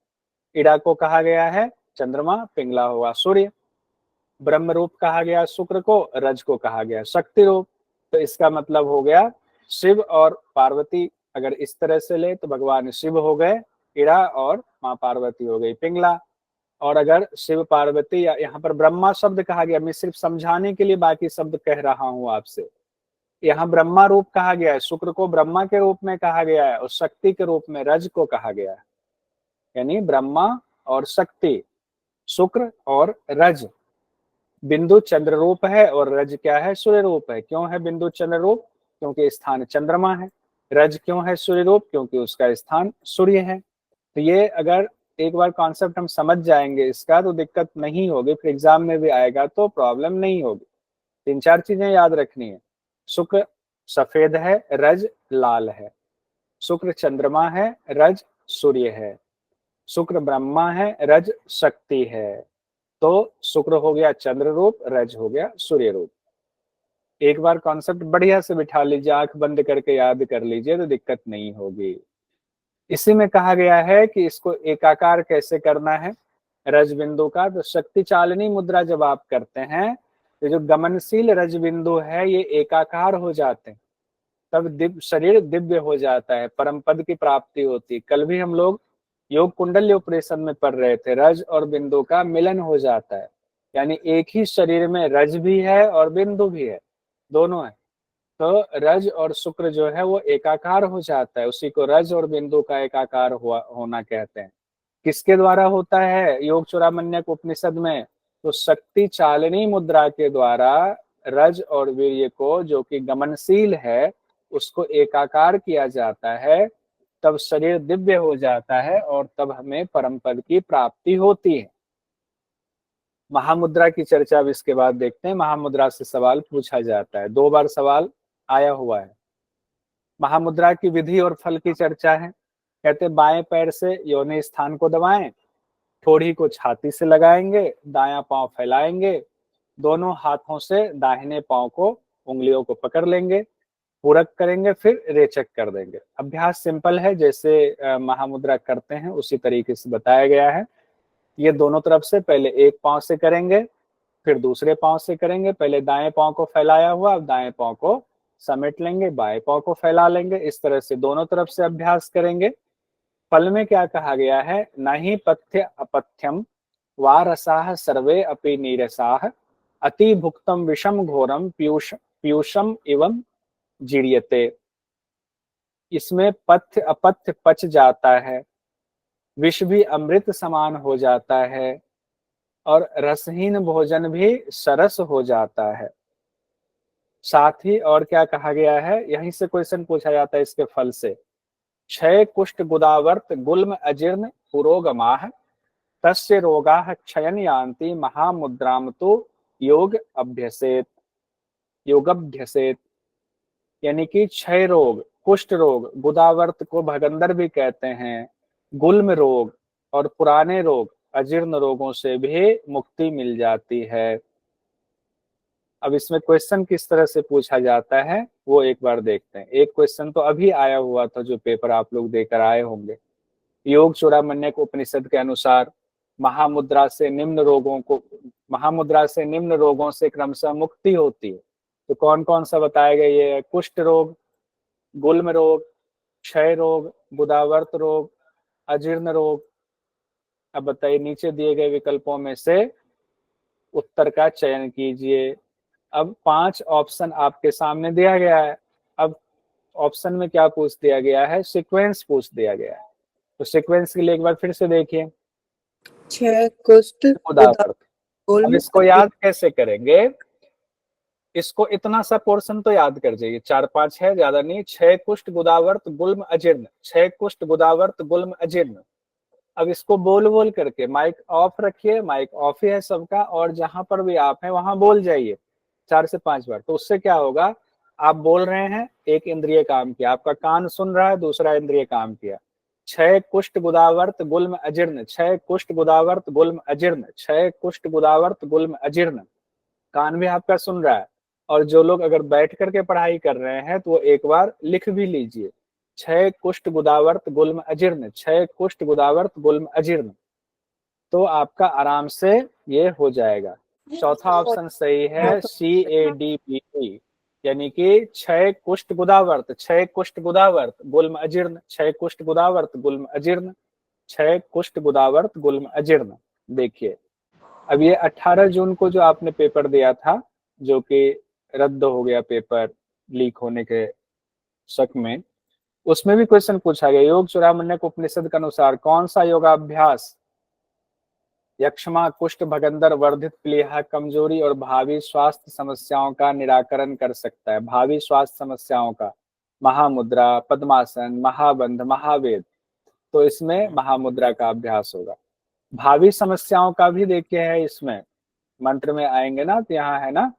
Speaker 1: इड़ा को कहा गया है चंद्रमा, पिंगला हुआ सूर्य। ब्रह्म रूप कहा गया शुक्र को, रज को कहा गया शक्ति रूप। तो इसका मतलब हो गया शिव और पार्वती, अगर इस तरह से ले तो भगवान शिव हो गए इड़ा और माँ पार्वती हो गई पिंगला। और अगर शिव पार्वती, या यहाँ पर ब्रह्मा शब्द कहा गया, मैं सिर्फ समझाने के लिए बाकी शब्द कह रहा हूं आपसे। यहाँ ब्रह्मा रूप कहा गया है, शुक्र को ब्रह्मा के रूप में कहा गया है और शक्ति के रूप में रज को कहा गया है। यानी ब्रह्मा और शक्ति, शुक्र और रज। बिंदु चंद्र रूप है और रज क्या है? सूर्य रूप है। क्यों है बिंदु चंद्र रूप? क्योंकि स्थान चंद्रमा है। रज क्यों है सूर्य रूप? क्योंकि उसका स्थान सूर्य है। तो ये अगर एक बार कॉन्सेप्ट हम समझ जाएंगे इसका, तो दिक्कत नहीं होगी, फिर एग्जाम में भी आएगा तो प्रॉब्लम नहीं होगी। तीन चार चीजें याद रखनी है। शुक्र सफेद है, रज लाल है। शुक्र चंद्रमा है, रज सूर्य है। शुक्र ब्रह्मा है, रज शक्ति है। तो शुक्र हो गया चंद्र रूप, रज हो गया सूर्य रूप। एक बार कॉन्सेप्ट बढ़िया से बिठा लीजिए, आंख बंद करके याद कर लीजिए, तो दिक्कत नहीं होगी। इसी में कहा गया है कि इसको एकाकार कैसे करना है रज बिंदु का। तो शक्ति चालनी मुद्रा जब आप करते हैं तो जो गमनशील रज बिंदु है ये एकाकार हो जाते हैं, तब शरीर दिव्य हो जाता है, परम पद की प्राप्ति होती है। कल भी हम लोग योग कुंडल्य उपनिषद में पढ़ रहे थे, रज और बिंदु का मिलन हो जाता है, यानी एक ही शरीर में रज भी है और बिंदु भी है, दोनों है। तो रज और शुक्र जो है वो एकाकार हो जाता है, उसी को रज और बिंदु का एकाकार होना कहते हैं। किसके द्वारा होता है? योग चूड़ामण्यक उपनिषद में। तो शक्ति चालनी मुद्रा के द्वारा रज और वीर्य को, जो कि गमनशील है, उसको एकाकार किया जाता है, तब शरीर दिव्य हो जाता है और तब हमें परम पद की प्राप्ति होती है। महामुद्रा की चर्चा भी इसके बाद देखते हैं। महामुद्रा से सवाल पूछा जाता है, 2 बार सवाल आया हुआ है। महामुद्रा की विधि और फल की चर्चा है। कहते बाएं पैर से योनि स्थान को दबाएं, ठोड़ी को छाती से लगाएंगे, दायां पांव फैलाएंगे, दोनों हाथों से दाहिने पांव को, उंगलियों को पकड़ लेंगे, पूरक करेंगे, फिर रेचक कर देंगे। अभ्यास सिंपल है, जैसे महामुद्रा करते हैं उसी तरीके से बताया गया है। ये दोनों तरफ से पहले एक पांव से करेंगे, फिर दूसरे पांव से करेंगे। पहले दाएं पांव को फैलाया हुआ, अब दाएं पांव को समेट लेंगे, बाएं पांव को फैला लेंगे। इस तरह से दोनों तरफ से अभ्यास करेंगे। फल में क्या कहा गया है? नहीं पथ्य अपथ्यम वा रसाः सर्वे अपि नीरसाः अति भुक्तम विषम घोरम पीयूषम एवं जीर्यते। इसमें पथ्य अपथ्य पच जाता है, विष भी अमृत समान हो जाता है, और रसहीन भोजन भी सरस हो जाता है। साथ ही और क्या कहा गया है, यहीं से क्वेश्चन पूछा जाता है इसके फल से। क्षय कुष्ठ गुदावर्त गुल्म अजीर्ण पुरोगमाः तस्य रोगाः क्षयन यान्ति महामुद्राम तो योगभ्यसेत। यानी कि क्षय रोग, कुष्ठ रोग, गुदावर्त को भगंदर भी कहते हैं, गुल्म रोग और पुराने रोग अजीर्ण रोगों से भी मुक्ति मिल जाती है। अब इसमें क्वेश्चन किस तरह से पूछा जाता है वो एक बार देखते हैं। एक क्वेश्चन तो अभी आया हुआ था जो पेपर आप लोग देकर आए होंगे। योग चूड़ामण्यक उपनिषद के अनुसार महामुद्रा से निम्न रोगों से क्रमशः मुक्ति होती है। तो कौन कौन सा बताया गया, ये कुष्ठ रोग, गुल्म रोग, क्षय रोग, गुदावर्त रोग, अजीर्ण रोग। अब बताइए नीचे दिए गए विकल्पों में से उत्तर का चयन कीजिए। अब 5 ऑप्शन आपके सामने दिया गया है। अब ऑप्शन में क्या पूछ दिया गया है, सीक्वेंस पूछ दिया गया है। तो सीक्वेंस के लिए एक बार फिर से देखिए।
Speaker 3: क्षय कुष्ठ
Speaker 1: गुदावर्त, अब
Speaker 3: गुल्म
Speaker 1: इसको याद कैसे करेंगे, इसको इतना सा पोर्शन तो याद कर जाइए, 4-5 है, ज्यादा नहीं। क्षय कुष्ठ गुदावर्त गुल्म अजीर्ण, क्षय कुष्ठ गुदावर्त गुल्म अजीर्ण। अब इसको बोल बोल करके, माइक ऑफ रखिए, माइक ऑफ ही है सबका, और जहां पर भी आप हैं वहां बोल जाइए 4 से 5 बार। तो उससे क्या होगा, आप बोल रहे हैं, एक इंद्रिय काम किया, आपका कान सुन रहा है, दूसरा इंद्रिय काम किया। क्षय कुष्ठ गुदावर्त गुल्म अजीर्ण, क्षय कुष्ठ गुदावर्त गुल्म अजीर्ण, क्षय कुष्ठ गुदावर्त गुल्म अजीर्ण। कान भी आपका सुन रहा है। और जो लोग अगर बैठ करके पढ़ाई कर रहे हैं तो वो एक बार लिख भी लीजिए, क्षय कुष्ठ गुदावर्त गुल्म अजीर्ण, क्षय कुष्ठ गुदावर्त गुल्म अजीर्ण। तो आपका आराम से ये हो जाएगा। चौथा ऑप्शन सही है, CADPT, यानी कि क्षय कुष्ठ गुदावर्त, क्षय कुष्ठ गुदावर्त गुल्म अजीर्ण, क्षय कुष्ठ गुदावर्त गुल्म अजीर्ण, क्षय कुष्ठ गुदावर्त गुल्म अजीर्ण। देखिए अब ये 18 जून को जो आपने पेपर दिया था, जो कि रद्द हो गया पेपर लीक होने के शक में, उसमें भी क्वेश्चन पूछा गया, योग चूड़ामण्यक उपनिषद के अनुसार कौन सा योगाभ्यास यक्ष्मा, कुष्ठ, भगंदर, वर्धित प्लीहा, कमजोरी और भावी स्वास्थ्य समस्याओं का निराकरण कर सकता है। भावी स्वास्थ्य समस्याओं का, महामुद्रा, पद्मासन, महाबंध, महावेद। तो इसमें महामुद्रा का अभ्यास होगा। भावी समस्याओं का भी देखिए है, इसमें मंत्र में आएंगे ना, तो यहाँ है ना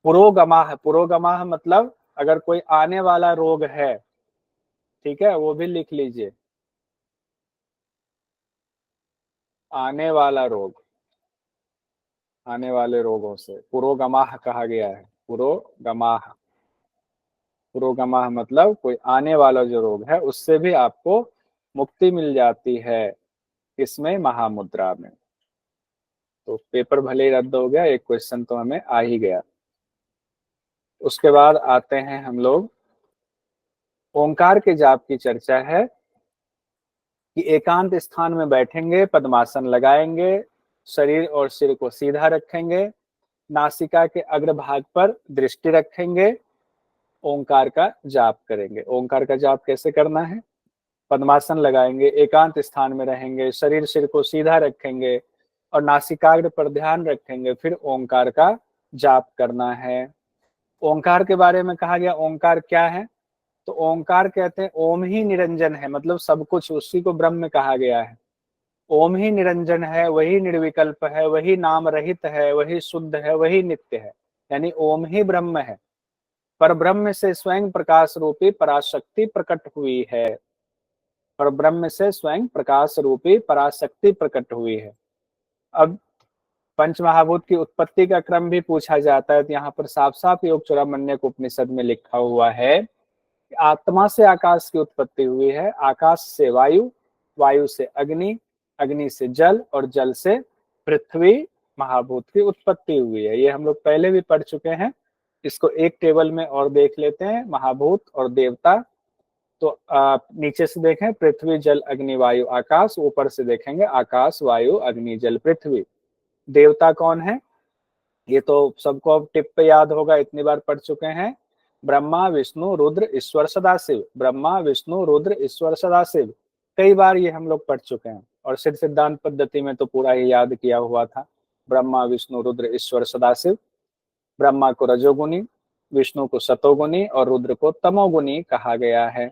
Speaker 1: पुरोगमाह। पुरोगमाह मतलब अगर कोई आने वाला रोग है, ठीक है, वो भी लिख लीजिए, आने वाला रोग, आने वाले रोगों से पुरोगमाह कहा गया है। पुरोगमाह, पुरोगमाह मतलब कोई आने वाला जो रोग है उससे भी आपको मुक्ति मिल जाती है, इसमें महामुद्रा में। तो पेपर भले ही रद्द हो गया, एक क्वेश्चन तो हमें आ ही गया। उसके बाद आते हैं हम लोग, ओंकार के जाप की चर्चा है कि एकांत स्थान में बैठेंगे, पद्मासन लगाएंगे, शरीर और सिर को सीधा रखेंगे, नासिका के अग्रभाग पर दृष्टि रखेंगे, ओंकार का जाप करेंगे। ओंकार का जाप कैसे करना है, पद्मासन लगाएंगे, एकांत स्थान में रहेंगे, शरीर सिर को सीधा रखेंगे और नासिकाग्र पर ध्यान रखेंगे, फिर ओंकार का जाप करना है। ओंकार के बारे में कहा गया, ओंकार क्या है, तो ओंकार कहते हैं ओम ही निरंजन है, मतलब सब कुछ, उसी को ब्रह्म कहा गया है। ओम ही निरंजन है, वही निर्विकल्प है, वही नाम रहित है, वही शुद्ध है, वही नित्य है, यानी ओम ही ब्रह्म है। पर ब्रह्म से स्वयं प्रकाश रूपी पराशक्ति प्रकट हुई है, पर ब्रह्म से स्वयं प्रकाश रूपी पराशक्ति प्रकट हुई है। अब पंचमहाभूत की उत्पत्ति का क्रम भी पूछा जाता है, तो यहाँ पर साफ साफ योग चूड़ामण्यक उपनिषद में लिखा हुआ है, आत्मा से आकाश की उत्पत्ति हुई है, आकाश से वायु, वायु से अग्नि, अग्नि से जल और जल से पृथ्वी, महाभूत की उत्पत्ति हुई है। ये हम लोग पहले भी पढ़ चुके हैं, इसको एक टेबल में और देख लेते हैं, महाभूत और देवता। तो नीचे से देखें पृथ्वी, जल, अग्नि, वायु, आकाश, ऊपर से देखेंगे आकाश, वायु, अग्नि, जल, पृथ्वी। देवता कौन है, ये तो सबको अब टिप पे याद होगा, इतनी बार पढ़ चुके हैं। ब्रह्मा विष्णु रुद्र ईश्वर सदाशिव, ब्रह्मा विष्णु रुद्र ईश्वर सदाशिव, कई बार ये हम लोग पढ़ चुके हैं और सिद्ध सिद्धांत पद्धति में तो पूरा ही याद किया हुआ था। ब्रह्मा विष्णु रुद्र ईश्वर सदाशिव, ब्रह्मा को रजोगुनी, विष्णु को सतोगुनी और रुद्र को तमोगुनी कहा गया है।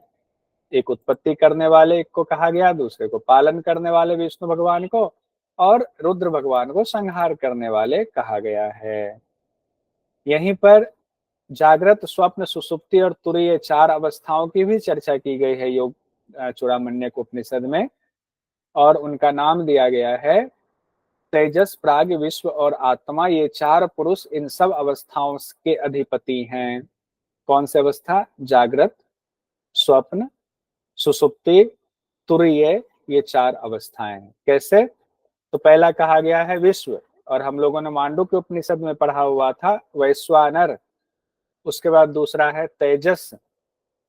Speaker 1: एक उत्पत्ति करने वाले एक को कहा गया, दूसरे को पालन करने वाले विष्णु भगवान को, और रुद्र भगवान को संहार करने वाले कहा गया है। यहीं पर जागृत, स्वप्न, सुषुप्ति और तुरीय 4 अवस्थाओं की भी चर्चा की गई है योग चूड़ामण्यक उपनिषद में, और उनका नाम दिया गया है तेजस, प्राग, विश्व और आत्मा। ये 4 पुरुष इन सब अवस्थाओं के अधिपति हैं। कौन सी अवस्था? जागृत, स्वप्न, सुषुप्ति, तुरीय, ये 4 अवस्थाएं हैं। कैसे? तो पहला कहा गया है विश्व, और हम लोगों ने मांडुक्य उपनिषद में पढ़ा हुआ था वैश्वानर। उसके बाद दूसरा है तेजस,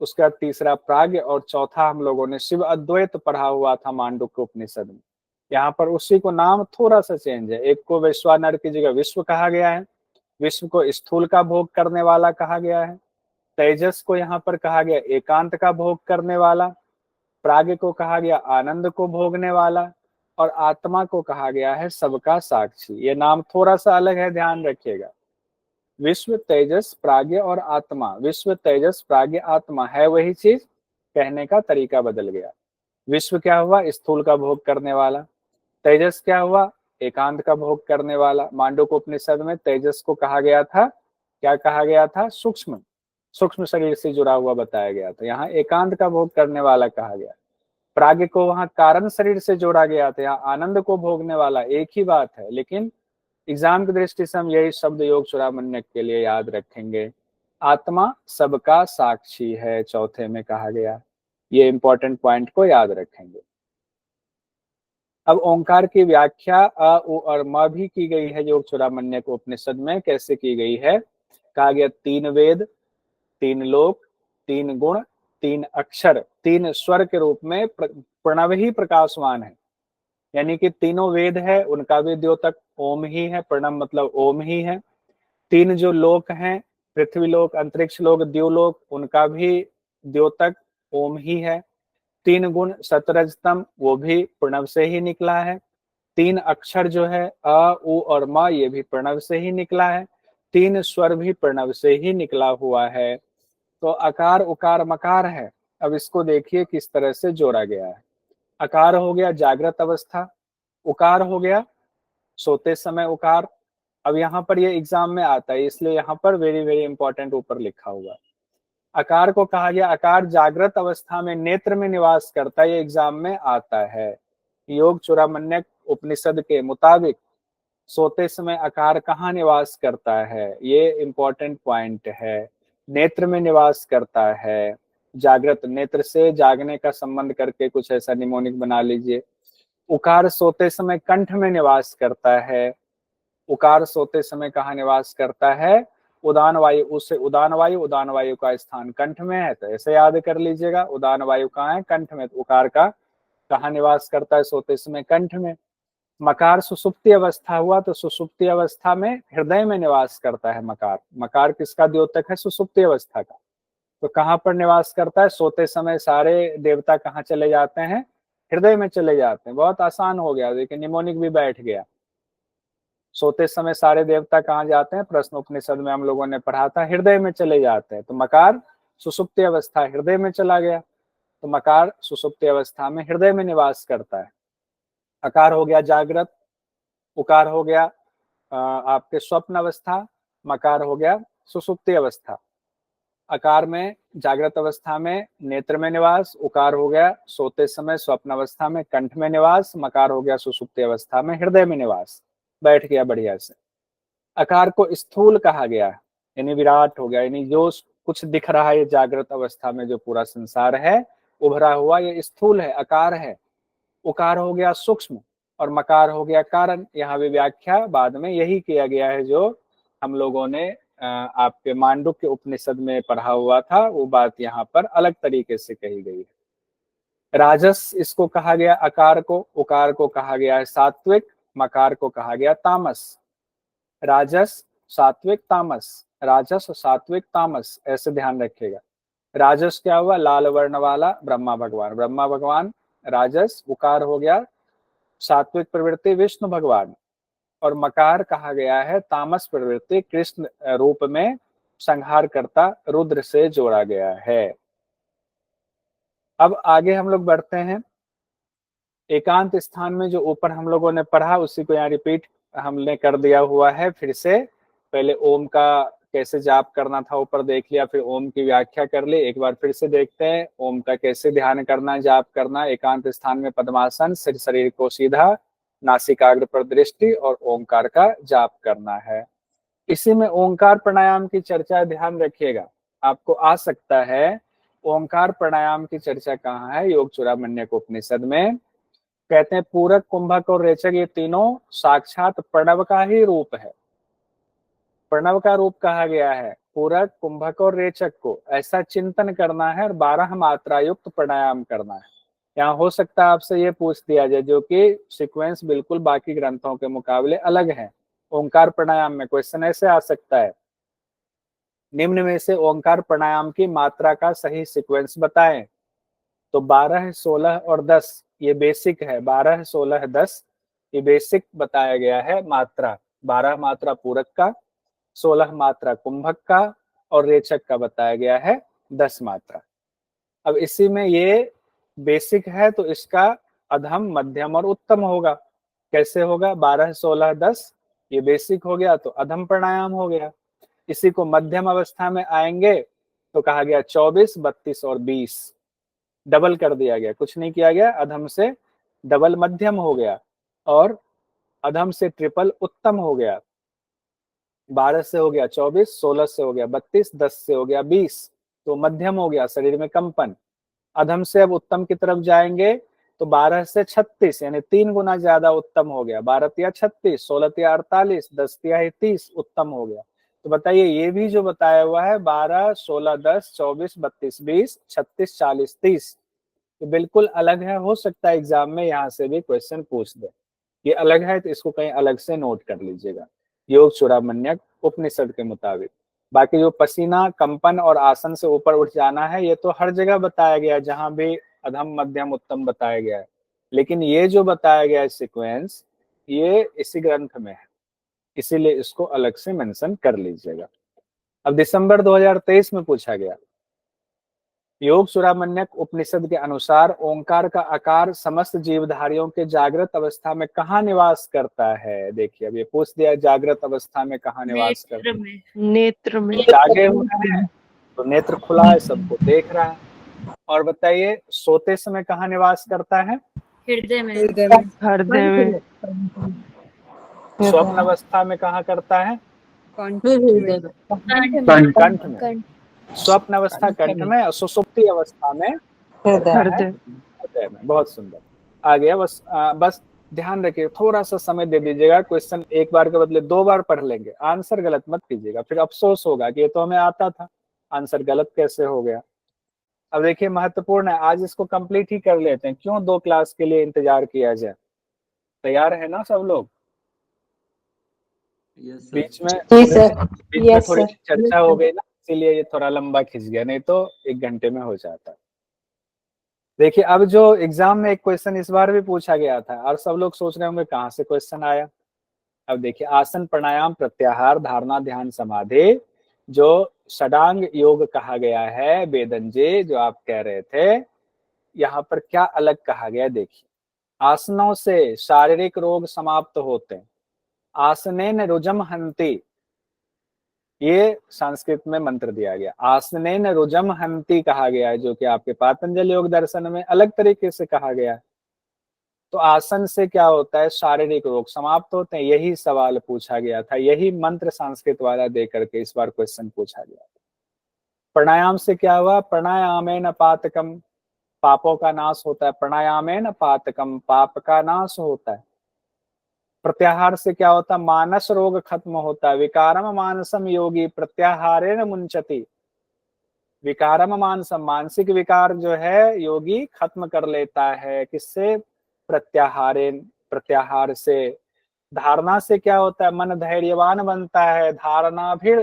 Speaker 1: उसके बाद तीसरा प्राग्ञ, और चौथा हम लोगों ने शिव अद्वैत पढ़ा हुआ था मांडुक्य उपनिषद में। यहाँ पर उसी को नाम थोड़ा सा चेंज है, एक को वैश्वानर की जगह विश्व कहा गया है, विश्व को स्थूल का भोग करने वाला कहा गया है, तेजस को यहाँ पर कहा गया एकांत का भोग करने वाला, प्राग्ञ को कहा गया आनंद को भोगने वाला, और आत्मा को कहा गया है सबका साक्षी। ये नाम थोड़ा सा अलग है, ध्यान रखिएगा। विश्व, तेजस, प्राग्ञ और आत्मा, विश्व, तेजस, प्राग्ञ, आत्मा है वही चीज, कहने का तरीका बदल गया। विश्व क्या हुआ? स्थूल का भोग करने वाला। तेजस क्या हुआ? एकांत का भोग करने वाला। मांडुक्य उपनिषद में तेजस को कहा गया था, क्या कहा गया था? सूक्ष्म, सूक्ष्म शरीर से जुड़ा हुआ बताया गया था। यहाँ एकांत का भोग करने वाला कहा गया। प्राग्ञ को वहां कारण शरीर से जोड़ा गया था, यहाँ आनंद को भोगने वाला। एक ही बात है, लेकिन एग्जाम की दृष्टि से हम यही शब्द योग चूड़ामण्यक के लिए याद रखेंगे। आत्मा सबका साक्षी है, चौथे में कहा गया। ये इंपॉर्टेंट पॉइंट को याद रखेंगे। अब ओंकार की व्याख्या अ, उ और म भी की गई है योग चूड़ामण्यक उपनिषद में। कैसे की गई है? कहा गया 3 वेद, 3 लोक, 3 गुण, 3 अक्षर, 3 स्वर के रूप में प्रणव ही प्रकाशवान है। यानी कि तीनों वेद है, उनका भी द्योतक ओम ही है, प्रणव मतलब ओम ही है। 3 जो लोक हैं, पृथ्वी लोक, अंतरिक्ष लोक, द्युलोक, उनका भी द्योतक ओम ही है। 3 गुण सतरजतम, वो भी प्रणव से ही निकला है। 3 अक्षर जो है अ, उ और म, ये भी प्रणव से ही निकला है। 3 स्वर भी प्रणव से ही निकला हुआ है। तो अकार, उकार, मकार है। अब इसको देखिए किस तरह से जोड़ा गया है। अकार हो गया जागृत अवस्था, उकार हो गया सोते समय उकार। अब यहाँ पर ये एग्जाम में आता है, इसलिए यहाँ पर वेरी वेरी इंपॉर्टेंट ऊपर लिखा हुआ है। अकार को कहा गया, अकार जागृत अवस्था में नेत्र में निवास करता है, ये एग्जाम में आता है। योग चूड़ामण्यक उपनिषद के मुताबिक सोते समय अकार कहाँ निवास करता है? ये इंपॉर्टेंट पॉइंट है। नेत्र में निवास करता है। जागृत, नेत्र से जागने का संबंध करके कुछ ऐसा निमोनिक बना लीजिए। उकार सोते समय कंठ में निवास करता है। उकार सोते समय कहाँ निवास करता है? उदान वायु, उससे उदान वायु, उदान वायु का स्थान कंठ में है, तो ऐसे याद कर लीजिएगा। उदान वायु कहाँ है? कंठ में। उकार का कहाँ निवास करता है सोते समय? कंठ में। मकार सुषुप्ति अवस्था हुआ, तो सुषुप्ति अवस्था में हृदय में निवास करता है मकार। मकार किसका द्योतक है? सुषुप्ति अवस्था का। तो कहाँ पर निवास करता है? सोते समय सारे देवता कहाँ चले जाते हैं? हृदय में चले जाते हैं। बहुत आसान हो गया, लेकिन निमोनिक भी बैठ गया। सोते समय सारे देवता कहाँ जाते हैं? प्रश्न उपनिषद में हम लोगों ने पढ़ा था, हृदय में चले जाते हैं। तो मकार सुषुप्ति अवस्था हृदय में चला गया, तो मकार सुषुप्ति अवस्था में हृदय में निवास करता है। अकार हो गया जागृत, उकार हो गया आपके स्वप्न अवस्था, मकार हो गया सुषुप्ति अवस्था। अकार में जागृत अवस्था में नेत्र में निवास, उकार हो गया सोते समय स्वप्न अवस्था में कंठ में निवास, मकार हो गया सुषुप्ति अवस्था में हृदय में निवास। बैठ गया बढ़िया से। अकार को स्थूल कहा गया, यानी विराट हो गया, यानी जो कुछ दिख रहा है जागृत अवस्था में, जो पूरा संसार है उभरा हुआ, ये स्थूल है, आकार है। उकार हो गया सूक्ष्म और मकार हो गया कारण। यहाँ भी व्याख्या बाद में यही किया गया है जो हम लोगों ने आपके मांडुक्य उपनिषद में पढ़ा हुआ था, वो बात यहाँ पर अलग तरीके से कही गई है। राजस इसको कहा गया आकार को, उकार को कहा गया है सात्विक, मकार को कहा गया तामस। राजस, सात्विक, तामस, राजस, सात्विक, तामस, ऐसे ध्यान रखिएगा। राजस क्या हुआ? लाल वर्ण वाला ब्रह्मा भगवान, ब्रह्मा भगवान राजस, उकार हो गया सात्विक प्रवृत्ति विष्णु भगवान, और मकार कहा गया है तामस प्रवृत्ति कृष्ण रूप में संहार करता रुद्र से जोड़ा गया है। अब आगे हम लोग बढ़ते हैं। एकांत स्थान में जो ऊपर हम लोगों ने पढ़ा उसी को यहाँ रिपीट हमने कर दिया हुआ है फिर से। पहले ओम का कैसे जाप करना था ऊपर देख लिया, फिर ओम की व्याख्या कर ली, एक बार फिर से देखते हैं ओम का कैसे ध्यान करना, जाप करना। एकांत स्थान में पद्मासन, शरीर को सीधा, नासिकाग्र पर दृष्टि और ओंकार का जाप करना है। इसी में ओंकार प्राणायाम की चर्चा ध्यान रखिएगा, आपको आ सकता है। ओंकार प्राणायाम की चर्चा कहाँ है? योग चूड़ामणि उपनिषद में कहते हैं पूरक, कुंभक और रेचक ये तीनों साक्षात प्रणव का ही रूप है। प्रणव का रूप कहा गया है पूरक, कुंभक और रेचक को, ऐसा चिंतन करना है और 12 मात्रा युक्त प्राणायाम करना है। यहाँ हो सकता है आपसे ये पूछ दिया जाए, जो कि सीक्वेंस बिल्कुल बाकी ग्रंथों के मुकाबले अलग है। ओंकार प्राणायाम में क्वेश्चन ऐसे आ सकता है, निम्न में से ओंकार प्राणायाम की मात्रा का सही सीक्वेंस बताएं। तो 12, 16 और 10 ये बेसिक है, 12, 16, 10 ये बेसिक बताया गया है मात्रा। 12 मात्रा पूरक का, 16 मात्रा कुंभक का और रेचक का बताया गया है 10 मात्रा। अब इसी में ये बेसिक है तो इसका अधम, मध्यम और उत्तम होगा। कैसे होगा? 12, 16, 10 ये बेसिक हो गया तो अधम प्राणायाम हो गया। इसी को मध्यम अवस्था में आएंगे तो कहा गया 24, 32 और 20, डबल कर दिया गया, कुछ नहीं किया गया, अधम से डबल मध्यम हो गया और अधम से ट्रिपल उत्तम हो गया। 12 से हो गया 24, 16 से हो गया 32, 10 से हो गया 20, तो मध्यम हो गया, शरीर में कंपन। अधम से अब उत्तम की तरफ जाएंगे तो 12 से 36 यानी 3 गुना ज्यादा उत्तम हो गया। 12 तिया 36, 16 तिया 48, 10 तिया 30 उत्तम हो गया। तो बताइए ये भी जो बताया हुआ है 12, 16, 10, 24, 32, 20, 36, 40, 30 तो बिल्कुल अलग है। हो सकता है एग्जाम में यहाँ से भी क्वेश्चन पूछ दे, ये अलग है तो इसको कहीं अलग से नोट कर लीजिएगा योग चूड़ामण्यक उपनिषद के मुताबिक। बाकी जो पसीना, कंपन और आसन से ऊपर उठ जाना है ये तो हर जगह बताया गया है, जहां भी अधम, मध्यम, उत्तम बताया गया है। लेकिन ये जो बताया गया है सीक्वेंस ये इसी ग्रंथ में है, इसीलिए इसको अलग से मेंशन कर लीजिएगा। अब दिसंबर 2023 में पूछा गया योग चूड़ामण्यक उपनिषद के अनुसार ओंकार का आकार समस्त जीवधारियों के जागृत अवस्था में कहाँ निवास करता है? देखिए अब ये पूछ दिया जागृत अवस्था में कहाँ निवास करता
Speaker 4: नेत्र
Speaker 1: है।
Speaker 4: में।
Speaker 3: नेत्र में।
Speaker 1: जागे हुए हैं तो नेत्र खुला है, सबको देख रहा है। और बताइए सोते समय कहाँ निवास करता है?
Speaker 4: हृदय में।
Speaker 3: हृदय में।
Speaker 5: हृदय में।
Speaker 1: स्वप्न अवस्था में कहाँ करता है?
Speaker 3: कंठ में।
Speaker 1: कंठ में। स्वप्न अवस्था कंठ में और सुषुप्ति अवस्था में
Speaker 5: हृदय।
Speaker 1: हृदय में। बहुत सुंदर, आ गया। बस ध्यान रखिए, थोड़ा सा समय दे दीजिएगा, क्वेश्चन एक बार के बदले 2 बार पढ़ लेंगे, आंसर गलत मत कीजिएगा, फिर अफसोस होगा कि ये तो हमें आता था, आंसर गलत कैसे हो गया। अब देखिए महत्वपूर्ण है, आज इसको कंप्लीट ही कर लेते हैं, क्यों 2 क्लास के लिए इंतजार किया जाए। तैयार है ना सब लोग? बीच में थोड़ी चर्चा हो गई ना, इसीलिए ये थोड़ा लंबा खिंच गया, नहीं तो 1 घंटे में हो जाता। देखिए अब जो एग्जाम में एक क्वेश्चन इस बार भी पूछा गया था और सब लोग सोच रहे होंगे कहाँ से क्वेश्चन आया। अब देखिए आसन, प्राणायाम, प्रत्याहार, धारणा, ध्यान, समाधि जो षडांग योग कहा गया है, वेदन जी जो आप कह रहे थे, यहाँ पर क्या अलग कहा गया? देखिए आसनों से शारीरिक रोग समाप्त होते हैं, आसनेन रुजम हंति, ये संस्कृत में मंत्र दिया गया, आसनेन रुजम हंति कहा गया है, जो कि आपके पातंजलि योग दर्शन में अलग तरीके से कहा गया है। तो आसन से क्या होता है? शारीरिक रोग समाप्त होते हैं, यही सवाल पूछा गया था, यही मंत्र संस्कृत वाला दे करके इस बार क्वेश्चन पूछा गया था। प्राणायाम से क्या हुआ? प्राणायामेन पातकम, पापों का नाश होता है, प्राणायामेन पातकम, पाप का नाश होता है। प्रत्याहार से क्या होता है? मानस रोग खत्म होता है, विकारम मानसम योगी प्रत्याहारेण मुंचति, विकारम मानसम, मानसिक विकार जो है योगी खत्म कर लेता है, किससे? प्रत्याहारेण, प्रत्याहार से। धारणा से क्या होता है? मन धैर्यवान बनता है, धारणा भी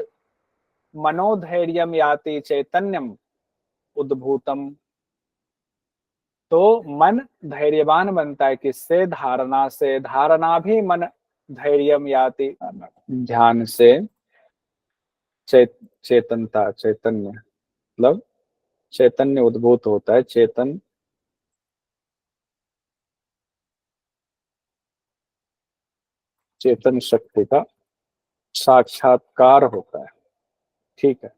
Speaker 1: मनोधैर्यम याति चैतन्यम उद्भूतम। तो मन धैर्यवान बनता है किससे? धारणा से। धारणा भी मन धैर्यम याति, ध्यान से चेतनता, चैतन्य मतलब चैतन्य उद्भूत होता है। चेतन शक्ति का साक्षात्कार होता है। ठीक है।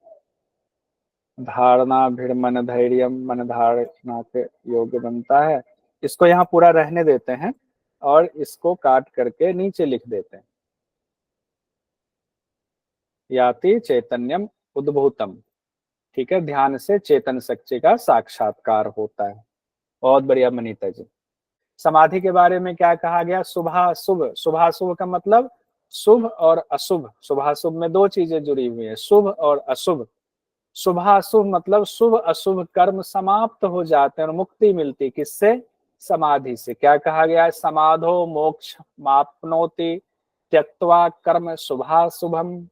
Speaker 1: धारणा भी मन धैर्यम, मन धारणा के योग्य बनता है। इसको यहाँ पूरा रहने देते हैं और इसको काट करके नीचे लिख देते हैं। याति चैतन्यम उद्भूतम। ठीक है, ध्यान से चेतन शक्ति का साक्षात्कार होता है। बहुत बढ़िया मनीता जी। समाधि के बारे में क्या कहा गया? शुभाशुभ। शुभाशुभ का मतलब शुभ और अशुभ। शुभाशुभ में दो चीजें जुड़ी हुई है, शुभ और अशुभ। शुभाशुभ मतलब शुभ अशुभ कर्म समाप्त हो जाते हैं और मुक्ति मिलती। किससे? समाधि से। क्या कहा गया है? समाधो मोक्ष मापनोति त्यक्त्वा कर्म शुभाशुभम।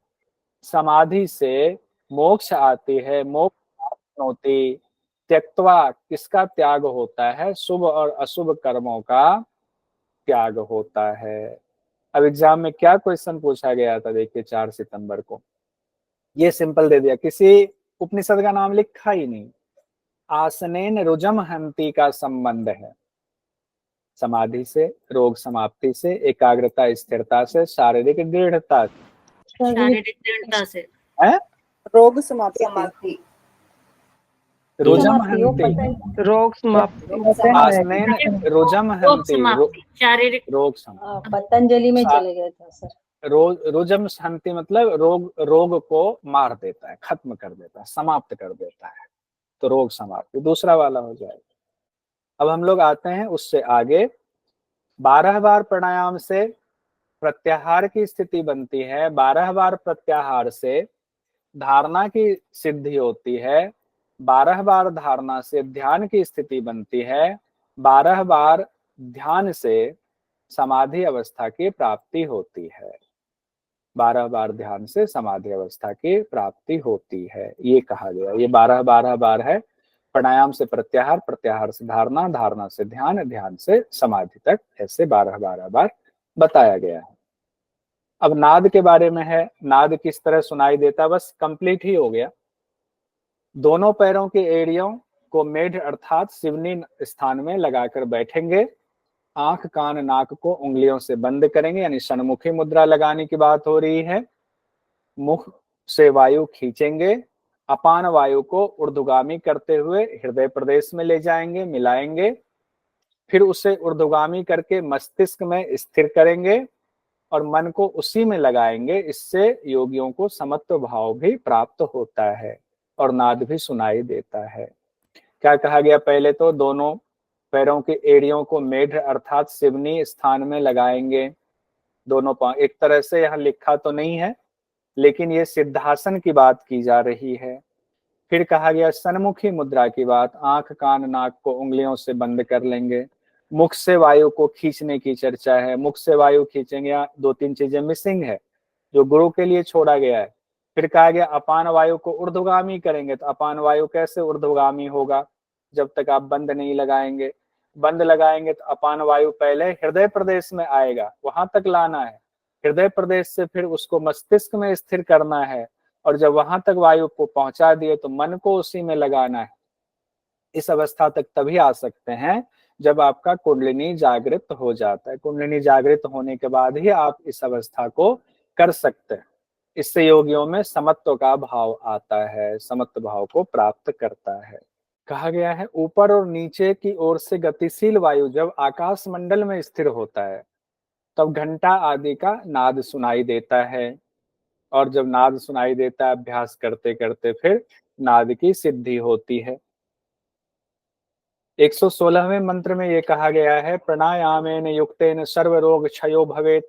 Speaker 1: समाधि से मोक्ष आती है, मोक्ष मापनोति त्यक्त्वा, किसका त्याग होता है? शुभ और अशुभ कर्मों का त्याग होता है। अब एग्जाम में क्या क्वेश्चन पूछा गया था देखिए 4 सितंबर को, ये सिंपल दे दिया, किसी उपनिषद का नाम लिखा ही नहीं। आसनेन रुजम हंति का संबंध है समाधि से, रोग समाप्ति से, एकाग्रता स्थिरता से, शारीरिक दृढ़ता से।
Speaker 4: शारीरिक दृढ़ता से।
Speaker 1: है
Speaker 3: रोग समाप्ति।
Speaker 1: रुजम हंति,
Speaker 3: रोग समाप्ति।
Speaker 1: आसनेन रुजम
Speaker 4: रोग
Speaker 1: हंति,
Speaker 4: समाप्ति, शारीरिक।
Speaker 1: रोग समाप्ति।
Speaker 3: पतंजलि में चले गए थे सर।
Speaker 1: रुजम हंति मतलब रोग को मार देता है, खत्म कर देता है, समाप्त कर देता है, तो रोग समाप्ति दूसरा वाला हो जाएगा। अब हम लोग आते हैं उससे आगे। 12 बार प्राणायाम से प्रत्याहार की स्थिति बनती है, 12 बार प्रत्याहार से धारणा की सिद्धि होती है, 12 बार धारणा से ध्यान की स्थिति बनती है, 12 बार ध्यान से समाधि अवस्था की प्राप्ति होती है। 12 बार ध्यान से समाधि अवस्था की प्राप्ति होती है, ये कहा गया। ये 12 बार है। प्राणायाम से प्रत्याहार, प्रत्याहार से धारणा, धारणा से ध्यान, ध्यान से समाधि तक, ऐसे 12 बार बताया गया है। अब नाद के बारे में है। नाद किस तरह सुनाई देता, बस कंप्लीट ही हो गया। दोनों पैरों की एड़ियों को मेढ अर्थात शिवनी स्थान में लगाकर बैठेंगे। आंख कान नाक को उंगलियों से बंद करेंगे, यानी षण्मुखी मुद्रा लगाने की बात हो रही है। मुख से वायु खींचेंगे, अपान वायु को ऊर्ध्वगामी करते हुए हृदय प्रदेश में ले जाएंगे, मिलाएंगे, फिर उसे ऊर्ध्वगामी करके मस्तिष्क में स्थिर करेंगे और मन को उसी में लगाएंगे। इससे योगियों को समत्व भाव भी प्राप्त होता है और नाद भी सुनाई देता है। क्या कहा गया? पहले तो दोनों पैरों की एड़ियों को मेढ अर्थात शिवनी स्थान में लगाएंगे, दोनों पांव। एक तरह से यहाँ लिखा तो नहीं है, लेकिन ये सिद्धासन की बात की जा रही है। फिर कहा गया सन्मुखी मुद्रा की बात, आंख कान नाक को उंगलियों से बंद कर लेंगे। मुख से वायु को खींचने की चर्चा है, मुख से वायु खींचेंगे। 2-3 चीजें मिसिंग है जो गुरु के लिए छोड़ा गया है। फिर कहा गया अपान वायु को ऊर्ध्वगामी करेंगे, तो अपान वायु कैसे ऊर्ध्वगामी होगा? जब तक आप बंद नहीं लगाएंगे। बंद लगाएंगे तो अपान वायु पहले हृदय प्रदेश में आएगा, वहां तक लाना है। हृदय प्रदेश से फिर उसको मस्तिष्क में स्थिर करना है, और जब वहां तक वायु को पहुंचा दिए तो मन को उसी में लगाना है। इस अवस्था तक तभी आ सकते हैं जब आपका कुंडलिनी जागृत हो जाता है। कुंडलिनी जागृत होने के बाद ही आप इस अवस्था को कर सकते हैं। इससे योगियों में समत्व का भाव आता है, समत्व भाव को प्राप्त करता है। कहा गया है ऊपर और नीचे की ओर से गतिशील वायु जब आकाश मंडल में स्थिर होता है तब घंटा आदि का नाद सुनाई देता है, और जब नाद सुनाई देता है अभ्यास करते करते फिर नाद की सिद्धि होती है। 116वें मंत्र में ये कहा गया है प्राणायामेन युक्तेन सर्व रोग क्षयो भवेत,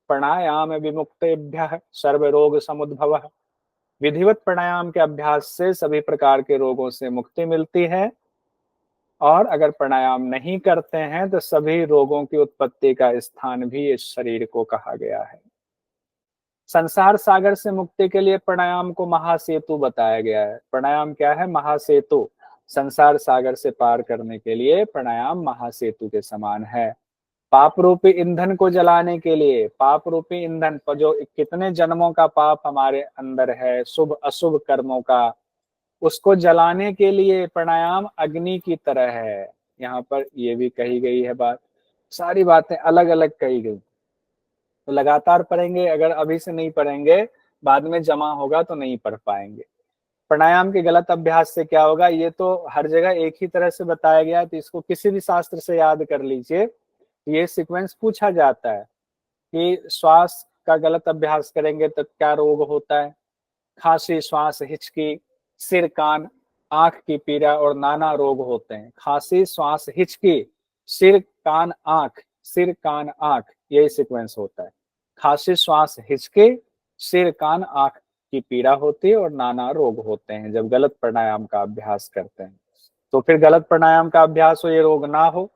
Speaker 1: प्राणायाम विमुक्तेभ्यः सर्व रोग समुद्भवः। विधिवत प्राणायाम के अभ्यास से सभी प्रकार के रोगों से मुक्ति मिलती है, और अगर प्राणायाम नहीं करते हैं तो सभी रोगों की उत्पत्ति का स्थान भी इस शरीर को कहा गया है। संसार सागर से मुक्ति के लिए प्राणायाम को महासेतु बताया गया है। प्राणायाम क्या है? महासेतु। संसार सागर से पार करने के लिए प्राणायाम महासेतु के समान है। पाप रूपी ईंधन को जलाने के लिए, पाप रूपी ईंधन पर जो कितने जन्मों का पाप हमारे अंदर है, शुभ अशुभ कर्मों का, उसको जलाने के लिए प्राणायाम अग्नि की तरह है। यहाँ पर ये भी कही गई है बात, सारी बातें अलग अलग कही गई। तो लगातार पढ़ेंगे, अगर अभी से नहीं पढ़ेंगे बाद में जमा होगा तो नहीं पढ़ पाएंगे। प्राणायाम के गलत अभ्यास से क्या होगा, ये तो हर जगह एक ही तरह से बताया गया है, तो इसको किसी भी शास्त्र से याद कर लीजिए। ये सीक्वेंस पूछा जाता है कि श्वास का गलत अभ्यास करेंगे तो क्या रोग होता है। खांसी, श्वास, हिचकी, सिर कान आंख की पीड़ा और नाना रोग होते हैं। खांसी, श्वास, हिचकी, सिर कान आंख, सिर कान आंख, यही सीक्वेंस होता है। खांसी, श्वास, हिचकी, सिर कान आंख की पीड़ा होती है और नाना रोग होते हैं जब गलत प्राणायाम का अभ्यास करते हैं। तो फिर गलत प्राणायाम का अभ्यास हो, ये रोग ना हो,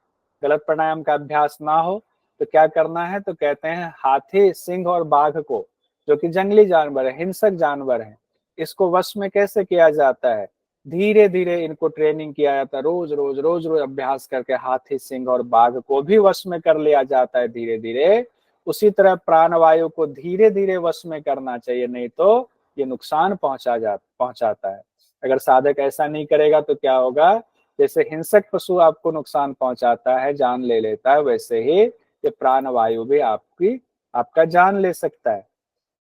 Speaker 1: गलत प्राणायाम का अभ्यास ना हो, तो क्या करना है? तो कहते हैं हाथी, सिंह और बाघ को, जो कि जंगली जानवर है, हिंसक जानवर है, इसको वश में कैसे किया जाता है? धीरे धीरे इनको ट्रेनिंग किया जाता है, रोज रोज रोज रोज अभ्यास करके हाथी, सिंह और बाघ को भी वश में कर लिया जाता है धीरे धीरे। उसी तरह प्राणवायु को धीरे धीरे वश में करना चाहिए, नहीं तो ये नुकसान पहुंचाता है। अगर साधक ऐसा नहीं करेगा तो क्या होगा? जैसे हिंसक पशु आपको नुकसान पहुंचाता है, जान ले लेता है, वैसे ही ये प्राणवायु भी आपका जान ले सकता है।